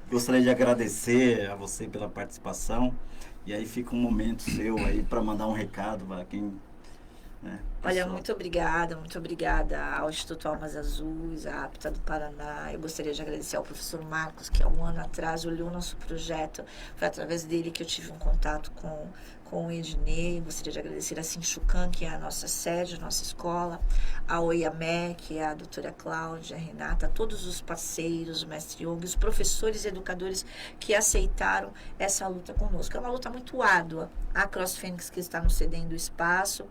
Gostaria de agradecer a você pela participação, e aí fica um momento seu aí para mandar um recado para quem... Olha, muito obrigada ao Instituto Almas Azuis, à APTA do Paraná. Eu gostaria de agradecer ao professor Marcos, que há um ano atrás olhou o nosso projeto. Foi através dele que eu tive um contato com o Ednei. Gostaria de agradecer a Sinchucan, que é a nossa sede, a nossa escola, a Oiamé, que é a doutora Cláudia, a Renata, a todos os parceiros, o mestre Young, os professores e educadores que aceitaram essa luta conosco. É uma luta muito árdua. A Cross Fênix, que está nos cedendo o espaço,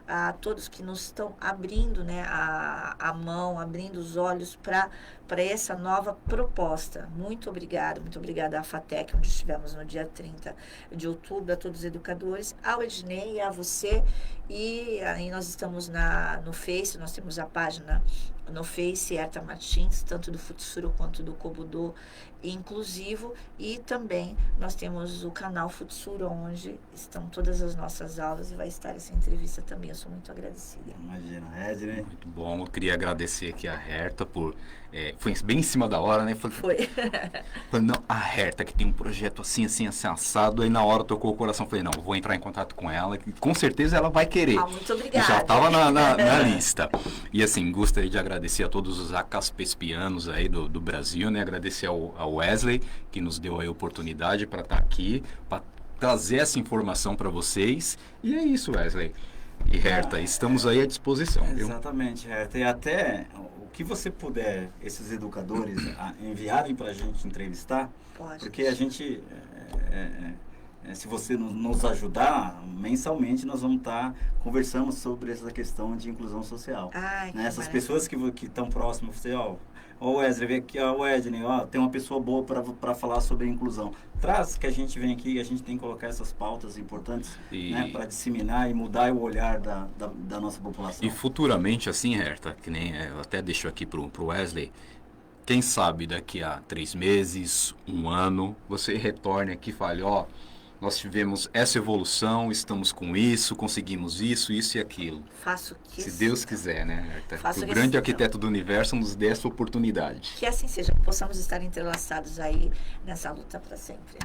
a todos que nos estão abrindo, né, a mão, abrindo os olhos para essa nova proposta. Muito obrigada à FATEC, onde estivemos no dia 30 de outubro, a todos os educadores, ao Ednei e a você. E aí nós estamos no Face, nós temos a página no Face, Herta Martins, tanto do Futsuro quanto do Kobudo inclusivo, e também nós temos o canal Futsuro, onde estão todas as nossas aulas e vai estar essa entrevista também. Eu sou muito agradecida. Imagina, Ednei. Muito bom, eu queria agradecer aqui a Herta por... foi bem em cima da hora, né? Foi. Não, a Herta que tem um projeto assim, assado, aí na hora tocou o coração, falei, não, vou entrar em contato com ela, que com certeza ela vai querer. Muito obrigada. Já estava na lista. E assim, gostaria de agradecer a todos os acaspespieanos aí do Brasil, né? Agradecer ao Wesley, que nos deu a oportunidade para estar aqui, para trazer essa informação para vocês. E é isso, Wesley e Herta, estamos aí à disposição, viu? Exatamente, Herta. E até o que você puder, esses educadores, enviarem para a gente entrevistar, Pode. porque a gente, se você nos ajudar, mensalmente nós vamos estar conversando sobre essa questão de inclusão social. Ai, Né? Essas maravilha. pessoas que estão próximas, você, ó Wesley, vem aqui, ó Edney, ó, tem uma pessoa boa para falar sobre a inclusão. Traz que a gente vem aqui, a gente tem que colocar essas pautas importantes, né, para disseminar e mudar o olhar da nossa população. E futuramente, assim, Herta, que nem eu até deixo aqui pro Wesley, quem sabe daqui a 3 meses, 1 ano, você retorne aqui e fale, ó, nós tivemos essa evolução, estamos com isso, conseguimos isso e aquilo. Faço que Se Deus quiser, né, Herta? Faço Que o questão. grande arquiteto do universo nos dê essa oportunidade. Que assim seja, que possamos estar entrelaçados aí nessa luta para sempre.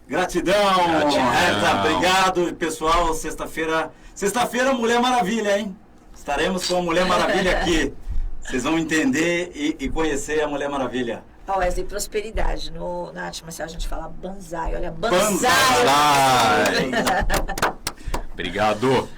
Gratidão, Gratidão. Herta, obrigado, pessoal. Sexta-feira, Mulher Maravilha, hein? Estaremos com a Mulher Maravilha aqui. Vocês vão entender e conhecer a Mulher Maravilha. Ó, Wesley, prosperidade. Na arte marcial a gente fala banzai. Olha, banzai! Banzai! Obrigado.